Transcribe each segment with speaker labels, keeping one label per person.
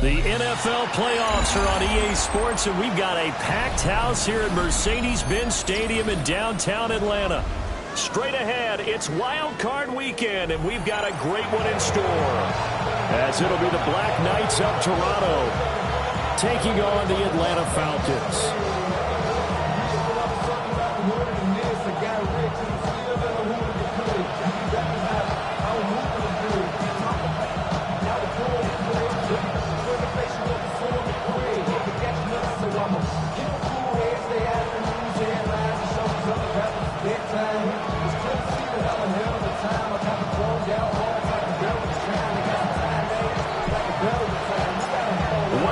Speaker 1: The NFL playoffs are on EA Sports, and we've got a packed house here at Mercedes-Benz Stadium in downtown Atlanta. Straight ahead, it's Wild Card Weekend, and we've got a great one in store. As it'll be the Black Knights of Toronto taking on the Atlanta Falcons.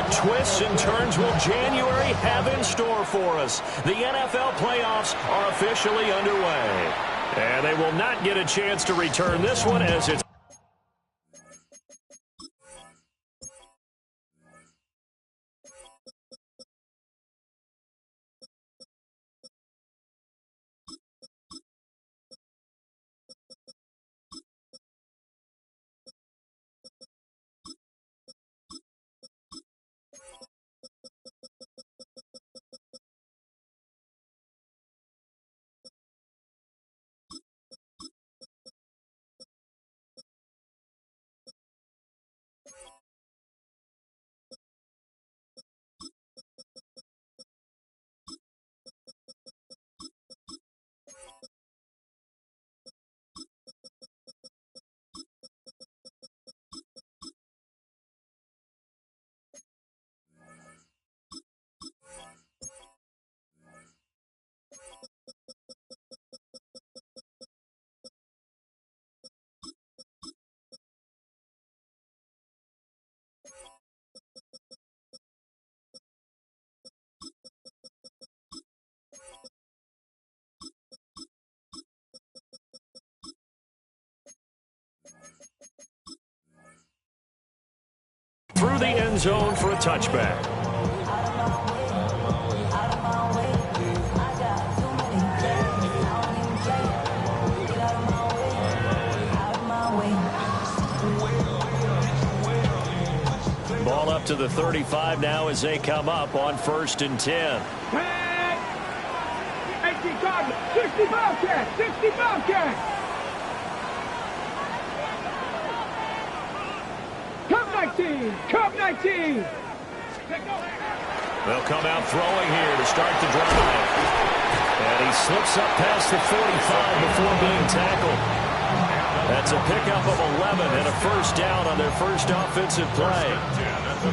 Speaker 1: Twists and turns will January have in store for us? The NFL playoffs are officially underway. And they will not get a chance to return this one as it's through the end zone for a touchback. Ball up to the 35 now as they come up on 1st and 10.
Speaker 2: 18 Cardinals, 60 Bobcats, 60 Bobcats. Cup 19.
Speaker 1: They'll come out throwing here to start the drive. And he slips up past the 45 before being tackled. That's a pickup of 11 and a first down on their first offensive play.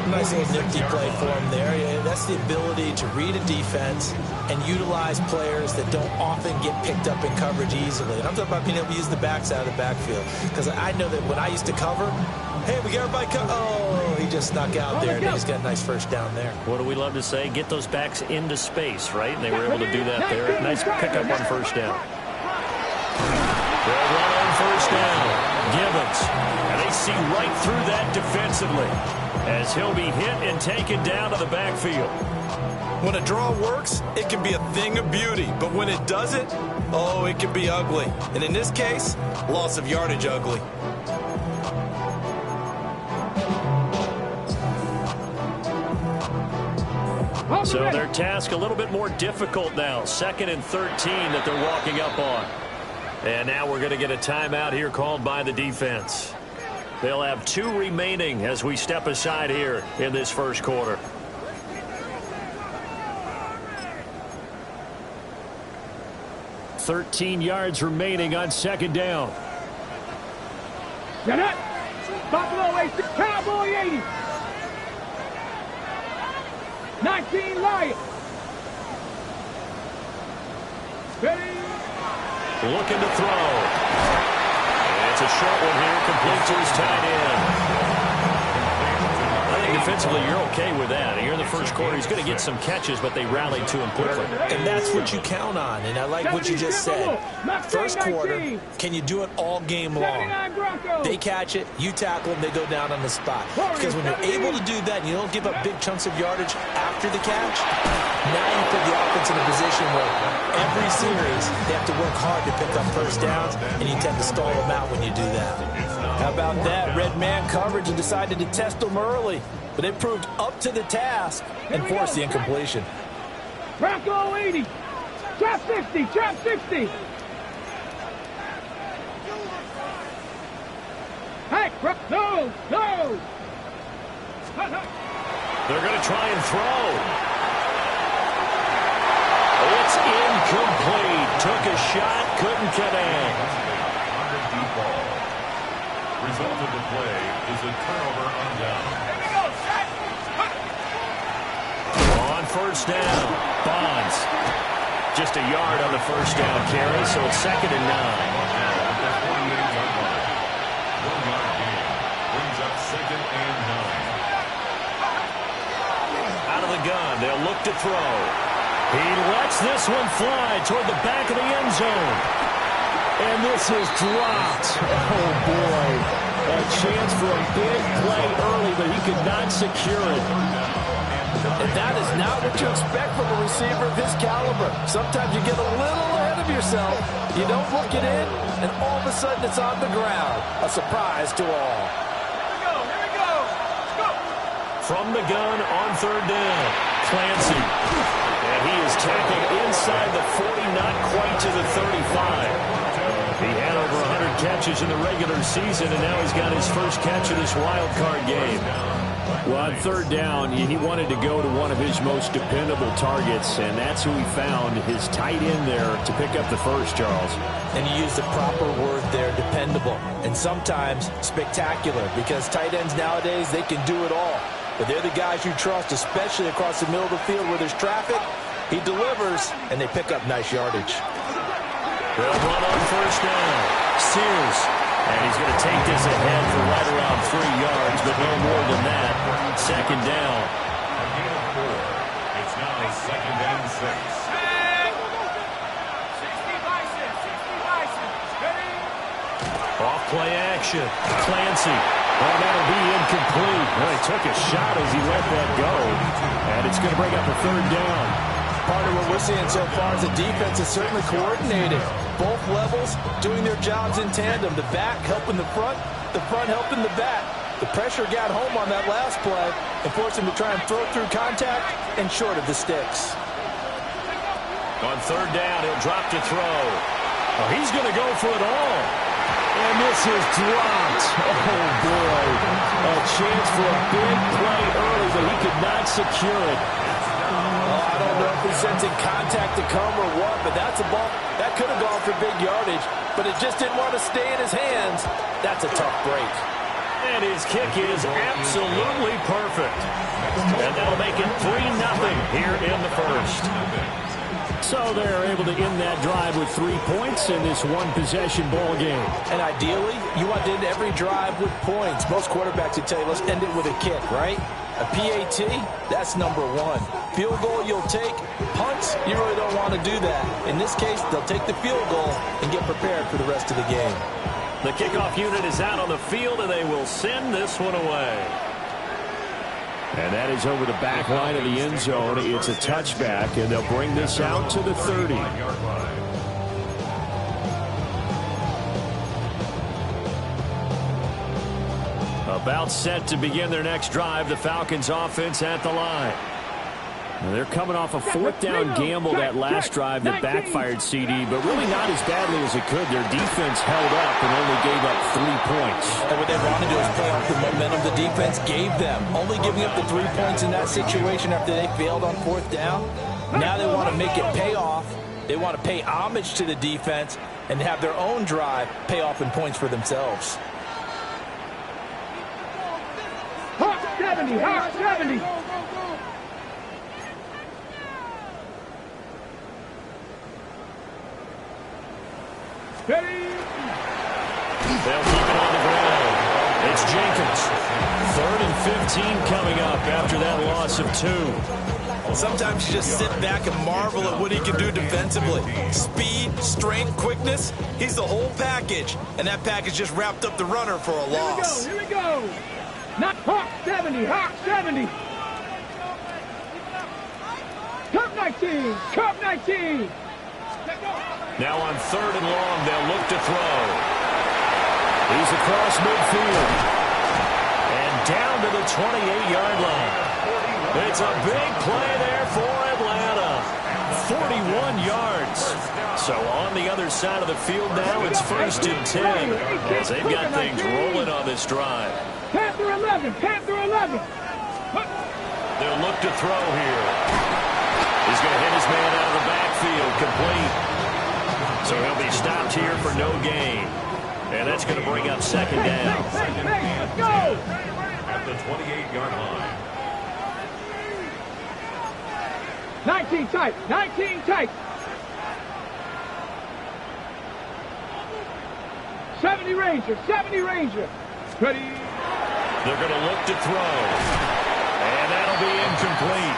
Speaker 3: Nice little nifty play for him there. Yeah, that's the ability to read a defense and utilize players that don't often get picked up in coverage easily. And I'm talking about being able to use the backs out of the backfield. Because I know that when I used to cover, hey, we got everybody oh, he just snuck out there, and he just got a nice first down there.
Speaker 1: What do we love to say? Get those backs into space, right? And they were able to do that there. Nice pickup on first down. They'll run on first down. Gibbons. And they see right through that defensively as he'll be hit and taken down to the backfield.
Speaker 4: When a draw works, it can be a thing of beauty. But when it doesn't, oh, it can be ugly. And in this case, loss of yardage ugly.
Speaker 1: So their task a little bit more difficult now. 2nd and 13 that they're walking up on. And now we're going to get a timeout here called by the defense. They'll have 2 remaining as we step aside here in this first quarter. $13 yards remaining on 2nd down.
Speaker 2: Get it! Buffalo 80, Cowboy 80. 19 Lions. Ready?
Speaker 1: Looking to throw. And it's a short one here, complete to his tight end. I think defensively you're okay with that. Here in the first quarter, he's going to get some catches, but they rallied to him quickly.
Speaker 3: And that's what you count on, and I like what you just said. First quarter, can you do it all game long? They catch it, you tackle them, they go down on the spot. Because when you're able to do that and you don't give up big chunks of yardage after the catch, now you put the offense in a position where every series they have to work hard to pick up first downs, and you tend to stall them out when you do that. How about that? Red man coverage and decided to test them early. But they proved up to the task and forced the incompletion.
Speaker 2: Bronco 80. Trap 60. Trap 60. Hey, no, no.
Speaker 1: They're going to try and throw. It's incomplete. Took a shot, couldn't connect.
Speaker 5: Result of the play is a turnover on down.
Speaker 1: On first down, Bonds. Just a yard on the first down carry, so it's 2nd and 9. Gun. They'll look to throw. He lets this one fly toward the back of the end zone. And this is dropped. Oh, boy. A chance for a big play early, but he could not secure it.
Speaker 3: And that is not what you expect from a receiver of his caliber. Sometimes you get a little ahead of yourself. You don't look it in, and all of a sudden it's on the ground. A surprise to all.
Speaker 1: From the gun on 3rd down, Clancy. And he is tackled inside the 40, not quite to the 35. He had over 100 catches in the regular season, and now he's got his first catch of this wild card game. Well, on 3rd down, he wanted to go to one of his most dependable targets, and that's who he found, his tight end there, to pick up the first, Charles.
Speaker 3: And he used the proper word there, dependable, and sometimes spectacular, because tight ends nowadays, they can do it all. But they're the guys you trust, especially across the middle of the field where there's traffic. He delivers, and they pick up nice yardage.
Speaker 1: They'll run on first down. Sears. And he's going to take this ahead for right around 3 yards, but no more than that. 2nd down.
Speaker 5: It's now 2nd and 6.
Speaker 1: Off play action. Clancy. Oh, that'll be incomplete. Well, he took a shot as he let that go. And it's going to bring up a 3rd down.
Speaker 3: Part of what we're seeing so far is the defense is certainly coordinated. Both levels doing their jobs in tandem. The back helping the front helping the back. The pressure got home on that last play and forced him to try and throw through contact and short of the sticks.
Speaker 1: On 3rd down, he'll drop to throw. Oh, he's going to go for it all. And this is dropped. Oh, boy. A chance for a big play early, but he could not secure it.
Speaker 3: Oh, I don't know if he's sensing contact to come or what, but that's a ball. That could have gone for big yardage, but it just didn't want to stay in his hands. That's a tough break.
Speaker 1: And his kick is absolutely perfect. And that'll make it 3-0 here in the first. So they're able to end that drive with 3 points in this one-possession ball game.
Speaker 3: And ideally, you want to end every drive with points. Most quarterbacks would tell you, let's end it with a kick, right? A PAT, that's number 1. Field goal you'll take. Punts, you really don't want to do that. In this case, they'll take the field goal and get prepared for the rest of the game.
Speaker 1: The kickoff unit is out on the field, and they will send this one away. And that is over the back line of the end zone. It's a touchback, and they'll bring this out to the 30. About set to begin their next drive, the Falcons offense at the line. Now they're coming off a 4th down gamble that last drive that backfired CD, but really not as badly as it could. Their defense held up and only gave up 3 points.
Speaker 3: And what they want to do is play off the momentum the defense gave them. Only giving up the 3 points in that situation after they failed on 4th down. Now they want to make it pay off. They want to pay homage to the defense and have their own drive pay off in points for themselves.
Speaker 2: Hawk 70, Hawk 70. Ready?
Speaker 1: They'll keep it on the ground. It's Jenkins. 3rd and 15 coming up after that loss of 2.
Speaker 4: Sometimes you just sit back and marvel at what he can do defensively. Speed, strength, quickness, he's the whole package. And that package just wrapped up the runner for a loss.
Speaker 2: Here we go. Not Hawk 70, Hawk 70. Cup 19, Cup 19.
Speaker 1: Now on 3rd and long, they'll look to throw. He's across midfield. And down to the 28-yard line. It's a big play there for Atlanta. 41 yards. So on the other side of the field now, it's 1st and 10 as they've got things rolling on this drive.
Speaker 2: Panther 11, Panther 11.
Speaker 1: They'll look to throw here. He's going to hit his man out of the backfield, complete. So he'll be stopped here for no gain. And that's going to bring up 2nd down.
Speaker 2: Let's go!
Speaker 5: At the 28-yard line.
Speaker 2: 19 tight, 19 tight. 70 Ranger, 70 Ranger. Ready.
Speaker 1: They're going to look to throw. And that'll be incomplete.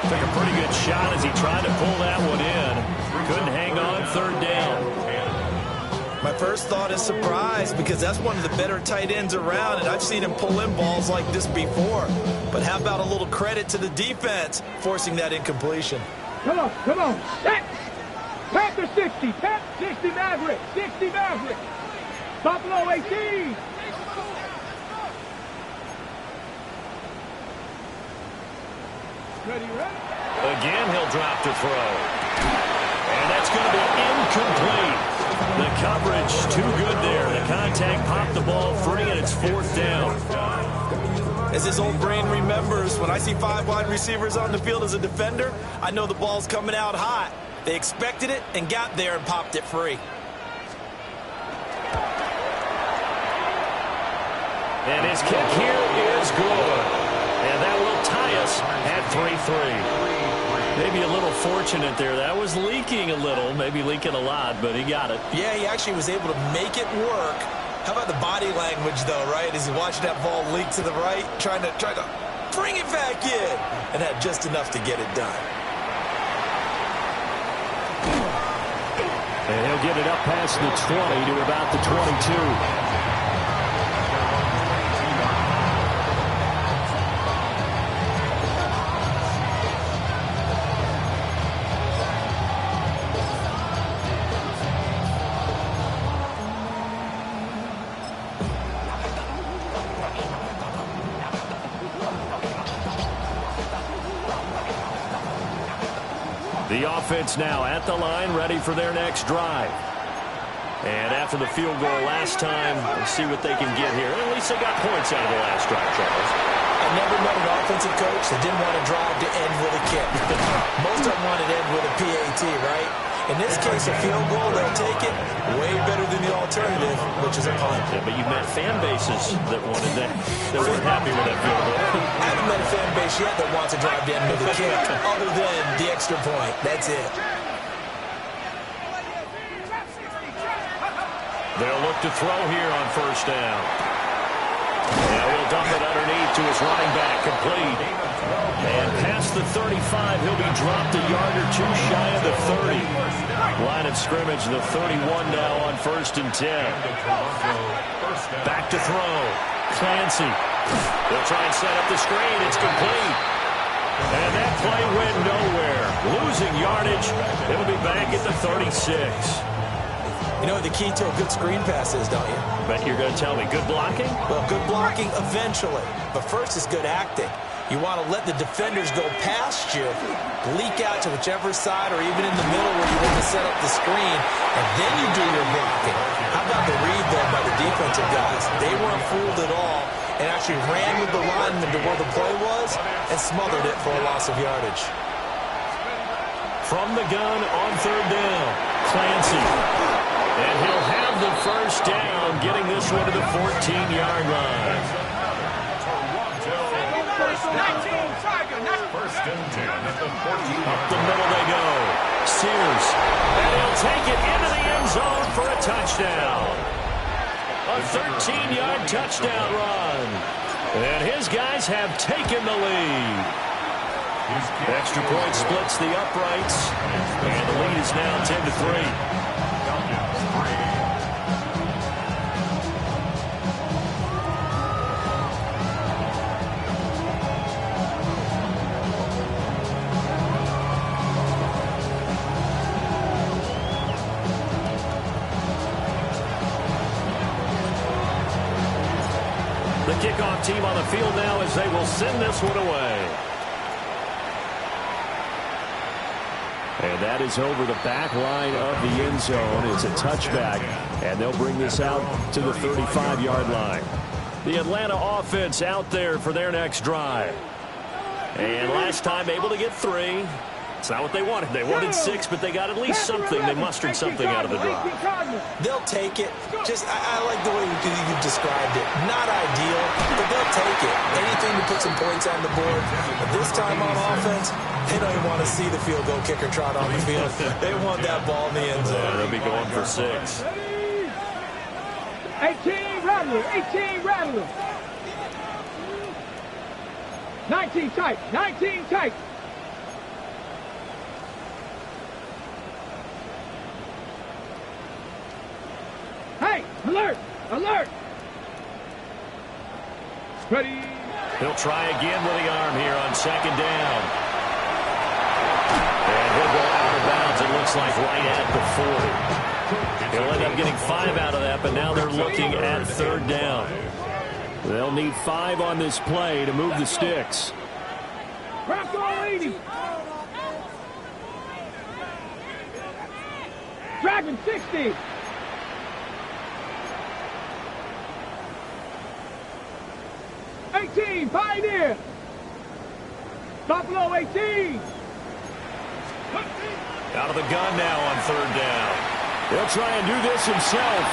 Speaker 1: Took a pretty good shot as he tried to pull that one in. Couldn't hang on, 3rd down.
Speaker 4: My first thought is surprise because that's one of the better tight ends around, and I've seen him pull in balls like this before. But how about a little credit to the defense forcing that incompletion?
Speaker 2: Come on, come on. Set. Panther 60, Panther 60 Maverick, 60 Maverick. Buffalo 18. Ready, ready.
Speaker 1: Again, he'll drop to throw. And that's going to be incomplete. The coverage too good there. The contact popped the ball free, and it's 4th down.
Speaker 4: As his old brain remembers, when I see 5 wide receivers on the field as a defender, I know the ball's coming out hot. They expected it and got there and popped it free.
Speaker 1: And his kick here is good. And that will tie us at 3-3. Maybe a little fortunate there. That was leaking a little, maybe leaking a lot, but he got it.
Speaker 4: Yeah, he actually was able to make it work. How about the body language, though, right? As he watched that ball leak to the right, trying to bring it back in, and had just enough to get it done.
Speaker 1: And he'll get it up past the 20 to about the 22. The offense now at the line, ready for their next drive. And after the field goal last time, let's see what they can get here. At least they got points out of the last drive, Charles.
Speaker 4: I never met an offensive coach that didn't want to drive to end with a kick. Most of them want to end with a PAT, right? In this case, a field goal, they'll take it. Way better than the alternative, which is a punt.
Speaker 1: Yeah, but you've met fan bases that wanted that, that weren't happy with that field goal.
Speaker 4: I haven't met a fan base yet that wants to drive to end with a kick, other than the extra point. That's it.
Speaker 1: They'll look to throw here on 1st down. And we'll dump it underneath to his running back, complete. And past the 35, he'll be dropped a yard or two shy of the 30. Line of scrimmage, the 31 now on 1st and 10. Back to throw. Clancy. They'll try and set up the screen. It's complete. And that play went nowhere. Losing yardage. It'll be back at the 36.
Speaker 4: You know what the key to a good screen pass is, don't you?
Speaker 1: Bet you're going to tell me good blocking?
Speaker 4: Well, good blocking eventually. But first is good acting. You want to let the defenders go past you, leak out to whichever side or even in the middle where you want to set up the screen, and then you do your blocking. How about the read, though, by the defensive guys? They weren't fooled at all and actually ran with the lineman to where the play was and smothered it for a loss of yardage.
Speaker 1: From the gun on 3rd down, Clancy. And he'll have the 1st down, getting this one to the 14-yard line.
Speaker 5: First and 10 at the 14.
Speaker 1: Up the middle they go. Sears. And he'll take it into the end zone for a touchdown. A 13-yard touchdown run. And his guys have taken the lead. Extra point splits the uprights. And the lead is now 10-3. team on the field now as they will send this one away. And that is over the back line of the end zone. It's a touchback, and they'll bring this out to the 35-yard line. The Atlanta offense out there for their next drive. And last time able to get 3. It's not what they wanted. They wanted 6, but they got at least something. They mustered something out of the drive.
Speaker 3: They'll take it. I like the way you described it. Not ideal, but they'll take it. Anything to put some points on the board. But this time on offense, they don't even want to see the field goal kicker trot on the field. They want that ball in the end zone.
Speaker 1: Yeah, they'll be going for 6.
Speaker 2: 18 Rattler, 18 Rattler. 19 tight, 19 tight. Hey, alert, alert. Ready.
Speaker 1: He'll try again with the arm here on 2nd down. And he'll go out of bounds, it looks like right at the 40. He'll end up getting 5 out of that, but now they're looking at 3rd down. They'll need 5 on this play to move the sticks.
Speaker 2: Bronco 80. Dragon 60. Pioneer. Buffalo 18.
Speaker 1: Out of the gun now on 3rd down. He'll try and do this himself.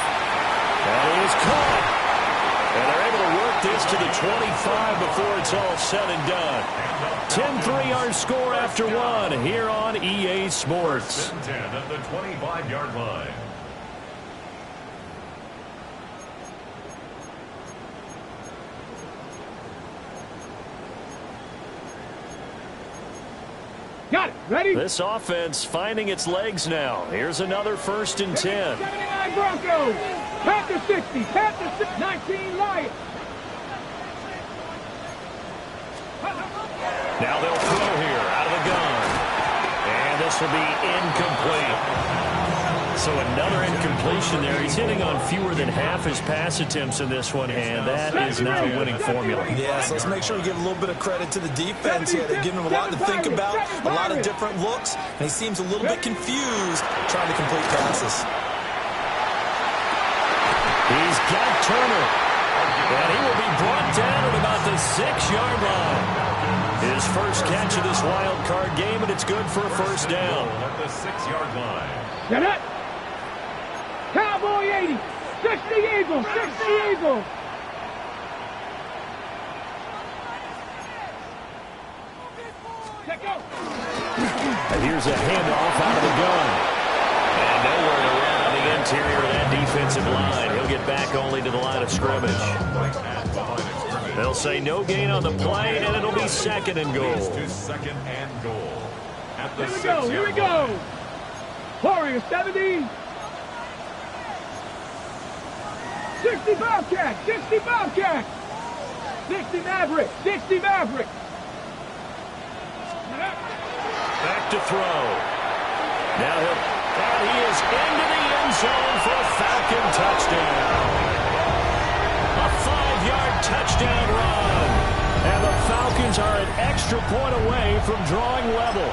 Speaker 1: And he is caught. And they're able to work this to the 25 before it's all said and done. 10-3 our score after 1 here on EA Sports.
Speaker 5: 10 at the 25-yard line.
Speaker 2: Got it. Ready?
Speaker 1: This offense finding its legs now. Here's another 1st and 10.
Speaker 2: 79 Broncos. Panther 60. Panther 60. 19 Lions.
Speaker 1: Now they'll throw here out of the gun. And this will be incomplete. So another incompletion there. He's hitting on fewer than half his pass attempts in this one, and that is not a winning formula.
Speaker 3: Yeah, so let's make sure we give a little bit of credit to the defense here. They're giving him a lot to think about, a lot of different looks, and he seems a little bit confused trying to complete passes.
Speaker 1: He's got Turner, and he will be brought down at about the 6-yard line. His first catch of this wild card game, and it's good for a 1st down.
Speaker 5: At the 6-yard line.
Speaker 2: Get it. Cowboy 80. 60 Eagles. 60 Eagles.
Speaker 1: And here's a handoff out of the gun. And nowhere to run on the interior of that defensive line. He'll get back only to the line of scrimmage. They'll say no gain on the play, and it'll be 2nd and goal.
Speaker 5: To 2nd and goal. At the
Speaker 2: Here we go. Here we go. Warriors 70. 60 Bobcat. 60 Bobcat. 60 Maverick. 60 Maverick.
Speaker 1: Back to throw. Now and he is into the end zone for a Falcon touchdown. A 5-yard touchdown run. And the Falcons are an extra point away from drawing level.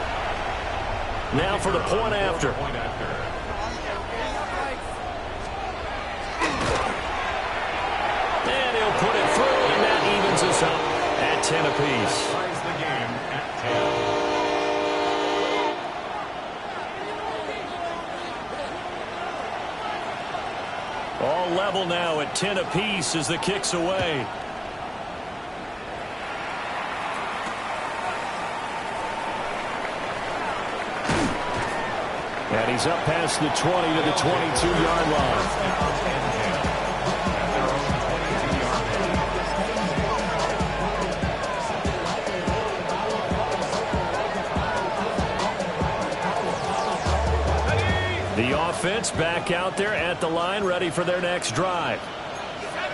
Speaker 1: Now for the point after. And he'll put it through, and that evens us up at 10 apiece.
Speaker 5: Ties the game at 10.
Speaker 1: All level now at 10 apiece as the kick's away. And he's up past the 20 to the 22-yard line. The offense back out there at the line, ready for their next drive.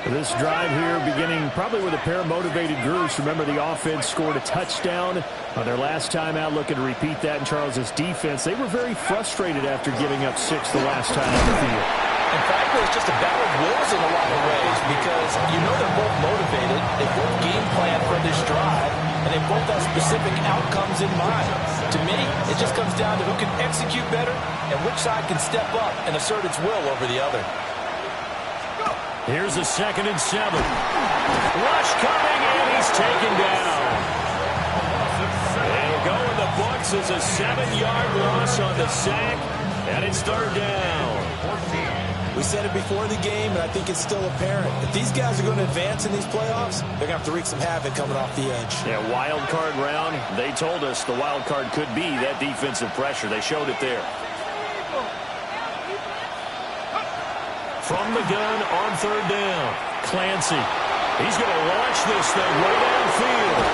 Speaker 1: This drive here beginning probably with a pair of motivated groups. Remember, the offense scored a touchdown on their last time out, looking to repeat that in Charles's defense. They were very frustrated after giving up 6 the last time on the field.
Speaker 3: And frankly, it's just a battle of wills in a lot of ways because you know they're both motivated. They both game plan for this drive, and they both have specific outcomes in mind. To me, it just comes down to who can execute better and which side can step up and assert its will over the other.
Speaker 1: Here's a 2nd and 7. Rush coming, and he's taken down. It'll go in the books as a 7-yard loss on the sack, and it's 3rd down.
Speaker 3: We said it before the game, and I think it's still apparent. If these guys are going to advance in these playoffs, they're going to have to wreak some havoc coming off the edge.
Speaker 1: Yeah, wild card round. They told us the wild card could be that defensive pressure. They showed it there. From the gun on 3rd down, Clancy. He's going to launch this thing way downfield.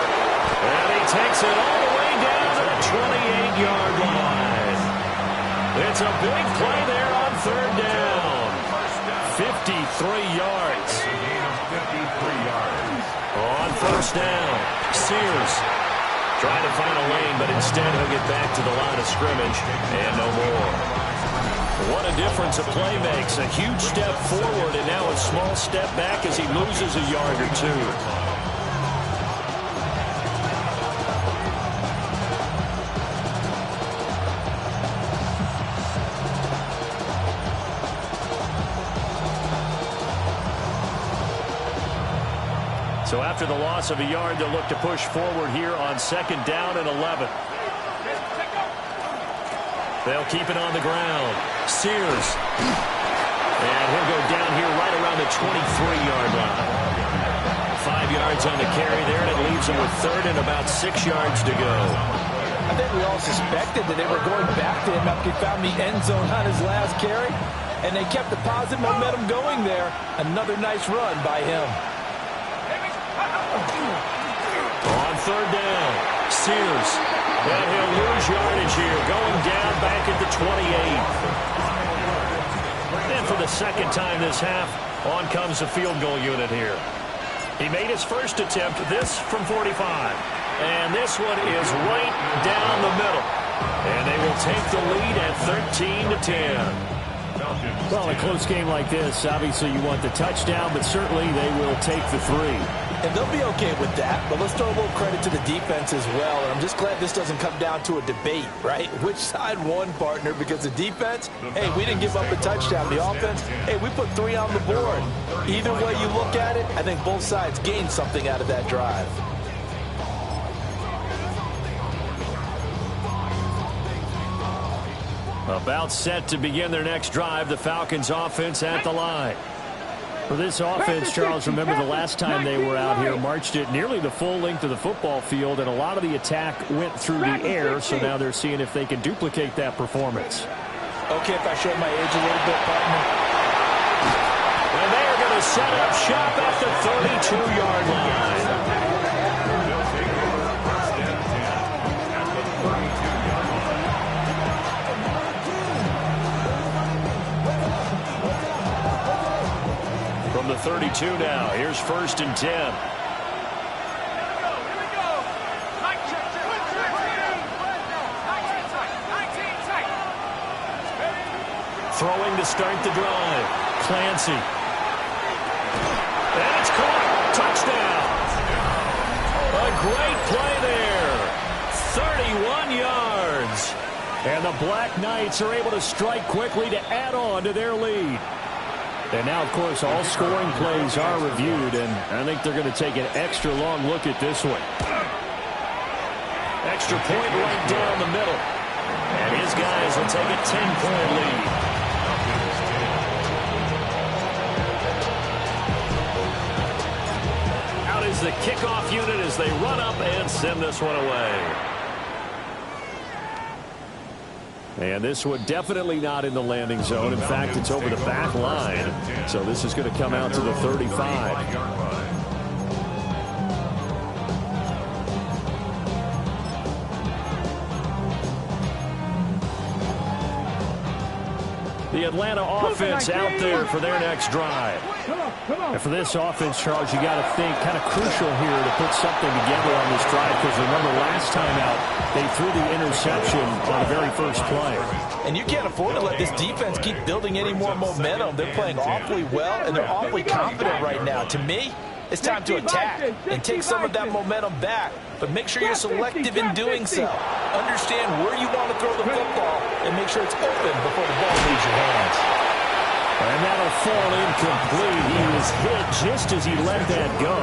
Speaker 1: And he takes it all the way down to the 28-yard line. It's a big play there on 3rd down. 53 yards. On 1st down, Sears trying to find a lane, but instead he'll get back to the line of scrimmage and no more. What a difference a play makes. A huge step forward and now a small step back as he loses a yard or two. So after the loss of a yard, they'll look to push forward here on 2nd down and 11. They'll keep it on the ground. Sears. And he'll go down here right around the 23-yard line. 5 yards on the carry there, and it leaves him with 3rd and about 6 yards to go.
Speaker 3: I think we all suspected that they were going back to him after he found the end zone on his last carry, and they kept the positive momentum going there. Another nice run by him.
Speaker 1: On 3rd down, Sears. And he'll lose yardage here, going down back at the 28. And for the 2nd time this half, on comes the field goal unit here. He made his first attempt, this from 45. And this one is right down the middle. And they will take the lead at 13-10. Well, a close game like this, obviously you want the touchdown, but certainly they will take the 3.
Speaker 3: And they'll be okay with that, but let's throw a little credit to the defense as well. And I'm just glad this doesn't come down to a debate, right? Which side won, partner? Because the defense, hey, we didn't give up a touchdown. The offense, hey, we put 3 on the board. Either way you look at it, I think both sides gained something out of that drive.
Speaker 1: About set to begin their next drive, the Falcons offense at the line. For this offense, Charles, remember the last time they were out here, marched it nearly the full length of the football field, and a lot of the attack went through the air, so now they're seeing if they can duplicate that performance.
Speaker 3: Okay, if I showed my age a little bit, partner.
Speaker 1: And they are going to set up shop at the 32-yard line. From the 32 now, here's 1st and 10. Throwing to start the drive. Clancy. And it's caught. Touchdown. A great play there. 31 yards. And the Black Knights are able to strike quickly to add on to their lead. And now, of course, all scoring plays are reviewed, and I think they're going to take an extra long look at this one. Extra point right down the middle. And his guys will take a 10-point lead. Out is the kickoff unit as they run up and send this one away. And this one definitely not in the landing zone. In fact, it's over the back line. So this is going to come out to the 35. The Atlanta offense out there for their next drive. And for this offense, Charles, you got to think kind of crucial here to put something together on this drive, because remember last time out, they threw the interception on the very first play.
Speaker 4: And you can't afford to let this defense keep building any more momentum. They're playing awfully well, and they're awfully confident right now. To me, it's time to attack and take some of that momentum back, but make sure you're selective in doing so. Understand where you want to throw the football and make sure it's open before the ball leaves your hands.
Speaker 1: And that'll fall incomplete. He was hit just as he let that go.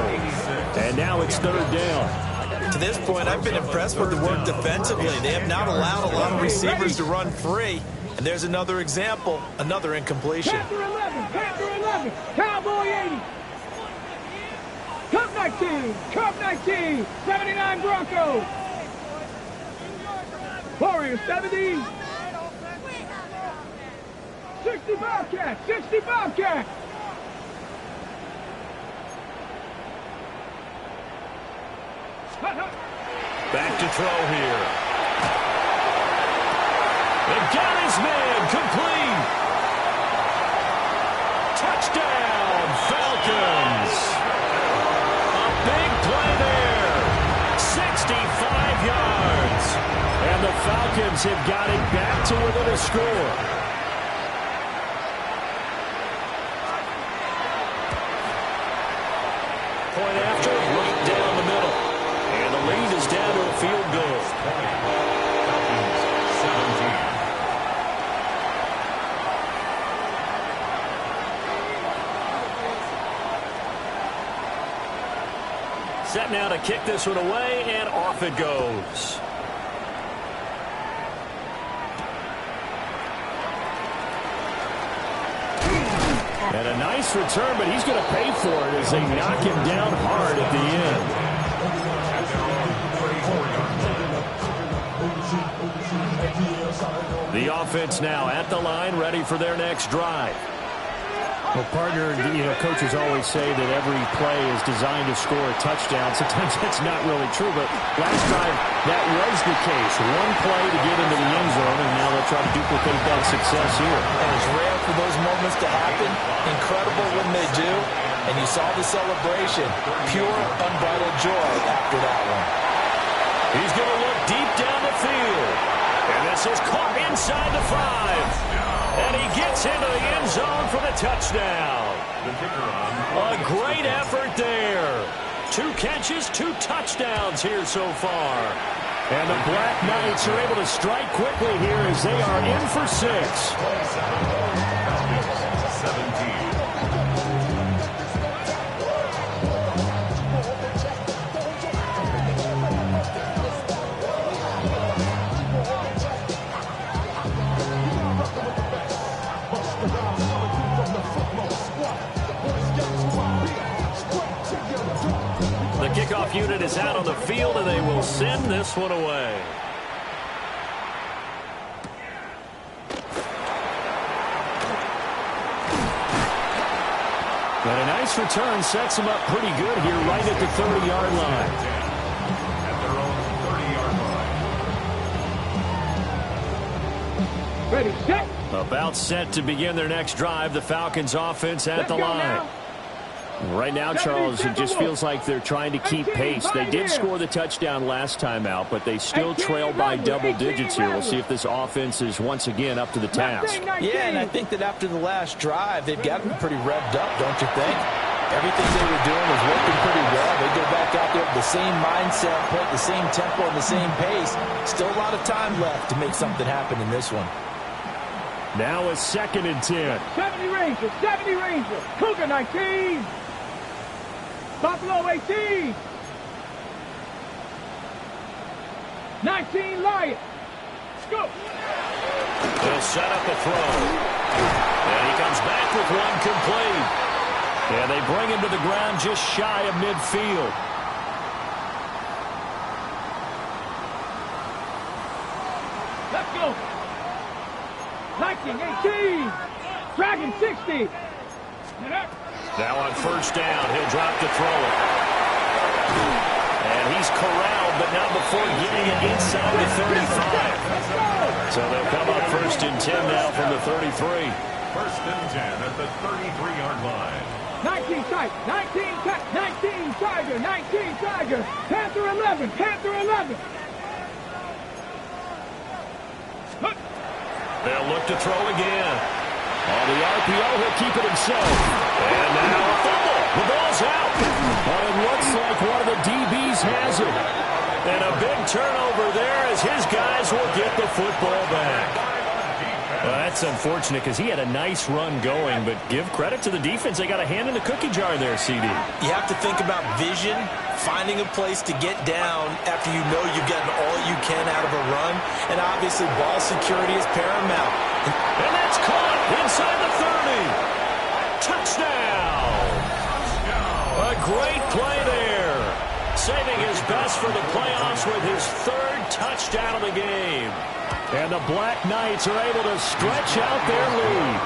Speaker 1: And now it's third down.
Speaker 4: To this point, I've been impressed with the work defensively. They have not allowed a lot of receivers to run free. And there's another example, another incompletion.
Speaker 2: Panther 11, Cowboy 80. Cub 19, 79 Broncos. Warriors 70. 60 Bobcats, 60 Bobcats.
Speaker 1: Back to throw here. They got his man, complete. Touchdown, Falcons. A big play there. 65 yards. And the Falcons have got it back to within a score. Point after, right down the middle. And the lead is down to a field goal.
Speaker 5: Falcons 17.
Speaker 1: Set now to kick this one away, and off it goes. And a nice return, but he's going to pay for it as they knock him down hard at the end. The offense now at the line, ready for their next drive. Well, partner, coaches always say that every play is designed to score a touchdown. Sometimes that's not really true, but last drive, that was the case. One play to get into the end zone, and now they'll try to duplicate that success here.
Speaker 4: And it's rare for those moments to happen. Incredible when they do. And you saw the celebration. Pure, unbridled joy after that one.
Speaker 1: He's going to look deep down the field. And this is caught inside the 5. And he gets into the end zone for the touchdown.
Speaker 5: The kicker on.
Speaker 1: A great effort there. 2 catches, 2 touchdowns here so far. And the Black Knights are able to strike quickly here as they are in for 6.
Speaker 5: 17.
Speaker 1: Kickoff unit is out on the field, and they will send this one away. But a nice return sets them up pretty good here right at the 30-yard line.
Speaker 5: At their own 30-yard line.
Speaker 2: Ready, set.
Speaker 1: About set to begin their next drive, the Falcons offense at the line. Right now, Charles, it just feels like they're trying to keep pace. They did score the touchdown last time out, but they still trail by double digits here. We'll see if this offense is once again up to the task.
Speaker 4: Yeah, and I think that after the last drive, they've got them pretty revved up, don't you think? Everything they were doing was working pretty well. They go back out there with the same mindset, play at the same tempo and the same pace. Still a lot of time left to make something happen in this one.
Speaker 1: Now a 2nd and 10.
Speaker 2: 70 Rangers, Cougar 19. Buffalo 18. 19 Lions. Go.
Speaker 1: They'll set up a throw. And he comes back with one complete. And they bring him to the ground just shy of midfield.
Speaker 2: Let's go. 19, 18. Dragon 60.
Speaker 1: Now on first down, he'll drop to throw it. And he's corralled, but not before getting it inside the 35. So they'll come up 1st and 10 now from the 33.
Speaker 5: 1st and 10 at the 33-yard line.
Speaker 2: 19 tight, 19 tight, 19 Tiger, 19 Tiger, Panther 11, Panther 11.
Speaker 1: They'll look to throw again. On the RPO, he'll keep it himself. And now a fumble. The ball's out. But it looks like one of the DBs has it. And a big turnover there as his guys will get the football back. Well, that's unfortunate because he had a nice run going, but give credit to the defense. They got a hand in the cookie jar there, CD.
Speaker 3: You have to think about vision, finding a place to get down after you know you've gotten all you can out of a run, and obviously ball security is paramount.
Speaker 1: And that's caught inside the 30. Touchdown! A great play there. Saving his best for the playoffs with his third touchdown of the game. And the Black Knights are able to stretch out their lead.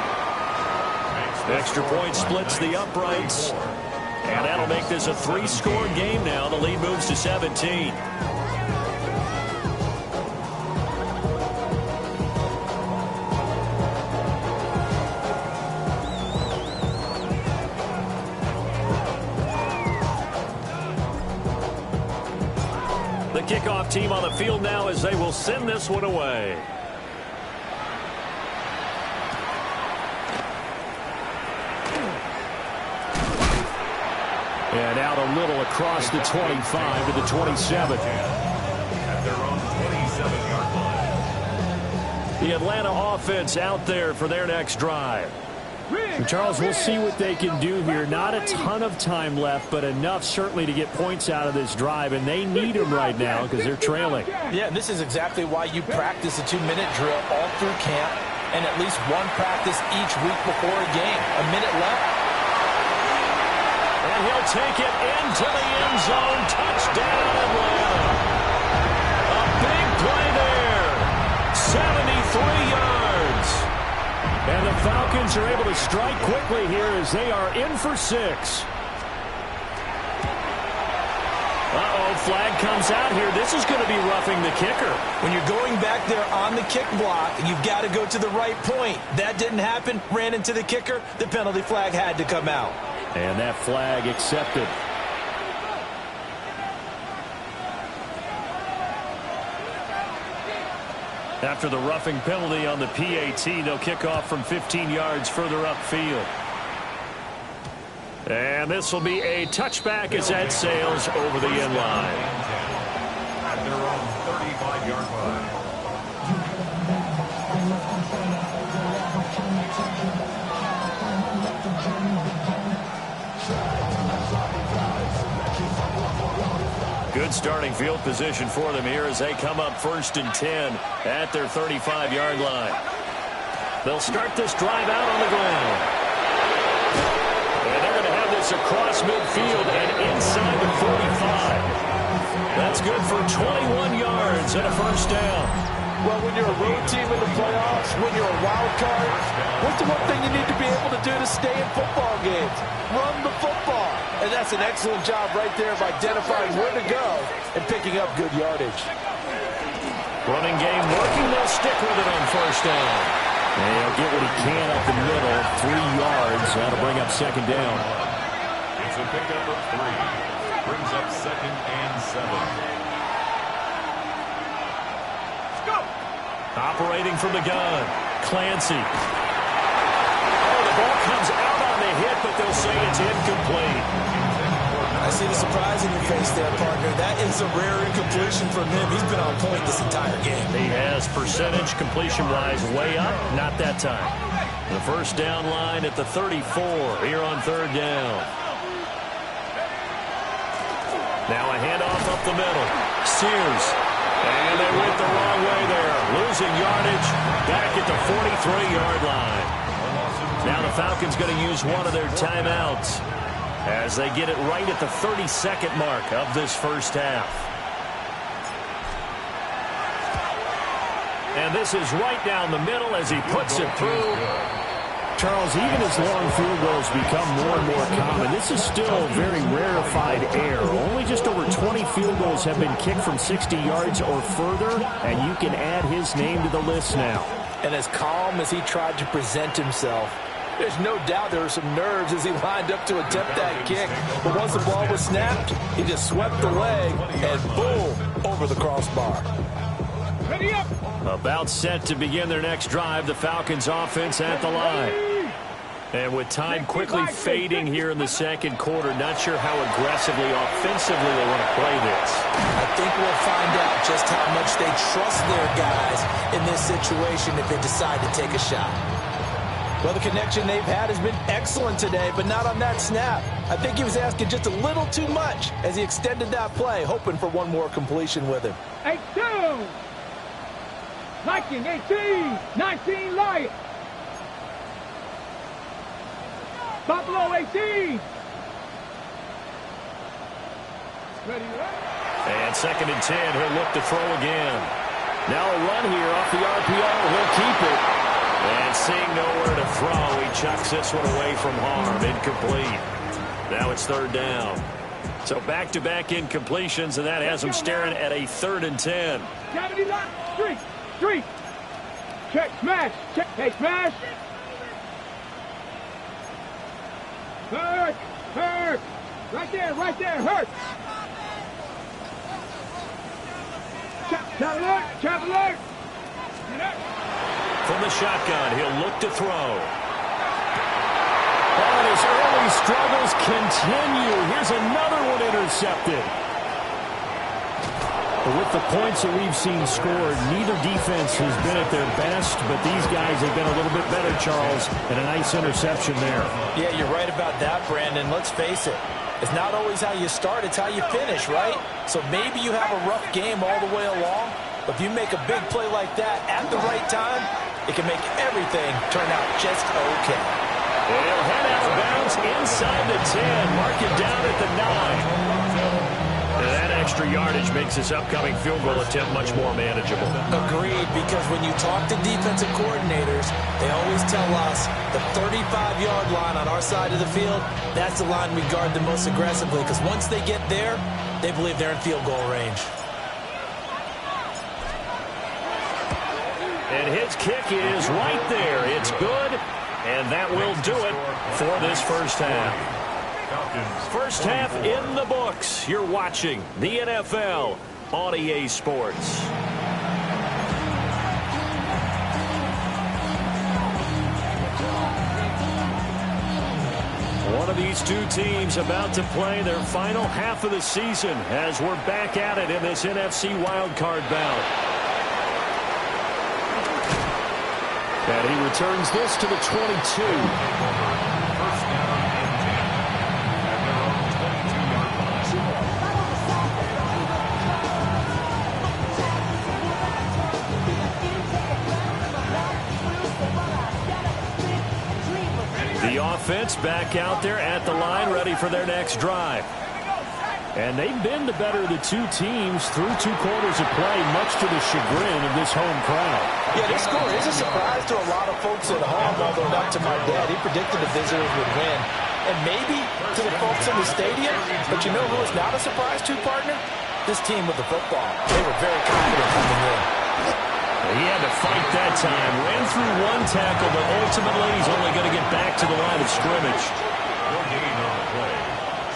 Speaker 1: Extra point splits the uprights. And that'll make this a 3-score game now. The lead moves to 17. The kickoff team on the field now as they will send this one away. And out a little across the 25 to the 27.
Speaker 5: At their own 27-yard line.
Speaker 1: The Atlanta offense out there for their next drive. And Charles, we'll see what they can do here. Not a ton of time left, but enough certainly to get points out of this drive, and they need them right now because they're trailing.
Speaker 3: Yeah, this is exactly why you practice a 2-minute drill all through camp and at least one practice each week before a game. A minute left.
Speaker 1: And he'll take it into the end zone. Touchdown, Atlanta. A big play there. 73 yards. And the Falcons are able to strike quickly here as they are in for 6. Uh-oh, flag comes out here. This is going to be roughing the kicker.
Speaker 3: When you're going back there on the kick block, you've got to go to the right point. That didn't happen. Ran into the kicker. The penalty flag had to come out.
Speaker 1: And that flag accepted. After the roughing penalty on the PAT, they'll kick off from 15 yards further upfield. And this will be a touchback as that sails over the end line.
Speaker 5: At their own 35-yard line.
Speaker 1: Good starting field position for them here as they come up 1st and 10 at their 35-yard line. They'll start this drive out on the ground. And they're going to have this across midfield and inside the 45. That's good for 21 yards and a first down.
Speaker 3: Well, when you're a road team in the playoffs, when you're a wild card, what's the one thing you need to be able to do to stay in football games? Run the football. And that's an excellent job right there of identifying where to go and picking up good yardage.
Speaker 1: Running game working. They'll stick with it on first down. And he'll get what he can up the middle. 3 yards. That'll bring up second down.
Speaker 5: It's a pickup of 3. Brings up 2nd and 7.
Speaker 1: Operating from the gun, Clancy. Oh, the ball comes out on the hit, but they'll say it's incomplete.
Speaker 3: I see the surprise in your face there, partner. That is a rare incompletion from him. He's been on point this entire game.
Speaker 1: He has percentage completion-wise way up, not that time. The first down line at the 34 here on 3rd down. Now a handoff up the middle. Sears. And they went the wrong way there. Losing yardage back at the 43-yard line. Now the Falcons going to use one of their timeouts as they get it right at the 32nd mark of this first half. And this is right down the middle as he puts it through. Charles, even as long field goals become more and more common, this is still very rarefied air. Only just over 20 field goals have been kicked from 60 yards or further, and you can add his name to the list now.
Speaker 3: And as calm as he tried to present himself,
Speaker 4: There's no doubt there were some nerves as he lined up to attempt that kick. But once the ball was snapped, he just swept the leg and boom, over the crossbar.
Speaker 2: Ready up.
Speaker 1: About set to begin their next drive, the Falcons offense at the line. And with time quickly fading here in the second quarter, not sure how aggressively, offensively they want to play this.
Speaker 4: I think we'll find out just how much they trust their guys in this situation if they decide to take a shot. Well, the connection they've had has been excellent today, but not on that snap. I think he was asking just a little too much as he extended that play, hoping for one more completion with him.
Speaker 2: 8-2. Viking 18, 19 Lions. Buffalo 18. Ready to run.
Speaker 1: And 2nd and 10, he'll look to throw again. Now a run here off the RPO. He'll keep it. And seeing nowhere to throw, he chucks this one away from harm. Incomplete. Now it's 3rd down. So back-to-back incompletions, and that has him staring at a 3rd and 10.
Speaker 2: Gravity lock. Street. Check, smash. Check, hey, smash. Hurt. Right there, hurt. Trap alert.
Speaker 1: From the shotgun, he'll look to throw. And his early struggles continue. Here's another one intercepted. With the points that we've seen scored, neither defense has been at their best, but these guys have been a little bit better, Charles, and a nice interception there.
Speaker 4: Yeah, you're right about that, Brandon. Let's face it. It's not always how you start, it's how you finish, right? So maybe you have a rough game all the way along, but if you make a big play like that at the right time, it can make everything turn out just okay.
Speaker 1: He'll head out of bounds inside the 10. Mark it down at the 9. That extra yardage makes this upcoming field goal attempt much more manageable.
Speaker 4: Agreed, because when you talk to defensive coordinators, they always tell us the 35-yard line on our side of the field, that's the line we guard the most aggressively, because once they get there, they believe they're in field goal range.
Speaker 1: And his kick is right there. It's good, and that will do it for this first half. First half in the books. You're watching the NFL on EA Sports. One of these two teams about to play their final half of the season as we're back at it in this NFC wildcard bout. And he returns this to the 22. The offense back out there at the line, ready for their next drive. And they've been the better of the two teams through 2 quarters of play, much to the chagrin of this home crowd.
Speaker 4: Yeah, this score is a surprise to a lot of folks at home, although not to my dad. He predicted the visitors would win. And maybe to the folks in the stadium, but you know who is not a surprise to, partner? This team with the football. They were very confident coming in.
Speaker 1: He had to fight that time. Ran through 1 tackle, but ultimately he's only going to get back to the line of scrimmage.
Speaker 5: No gain on the play.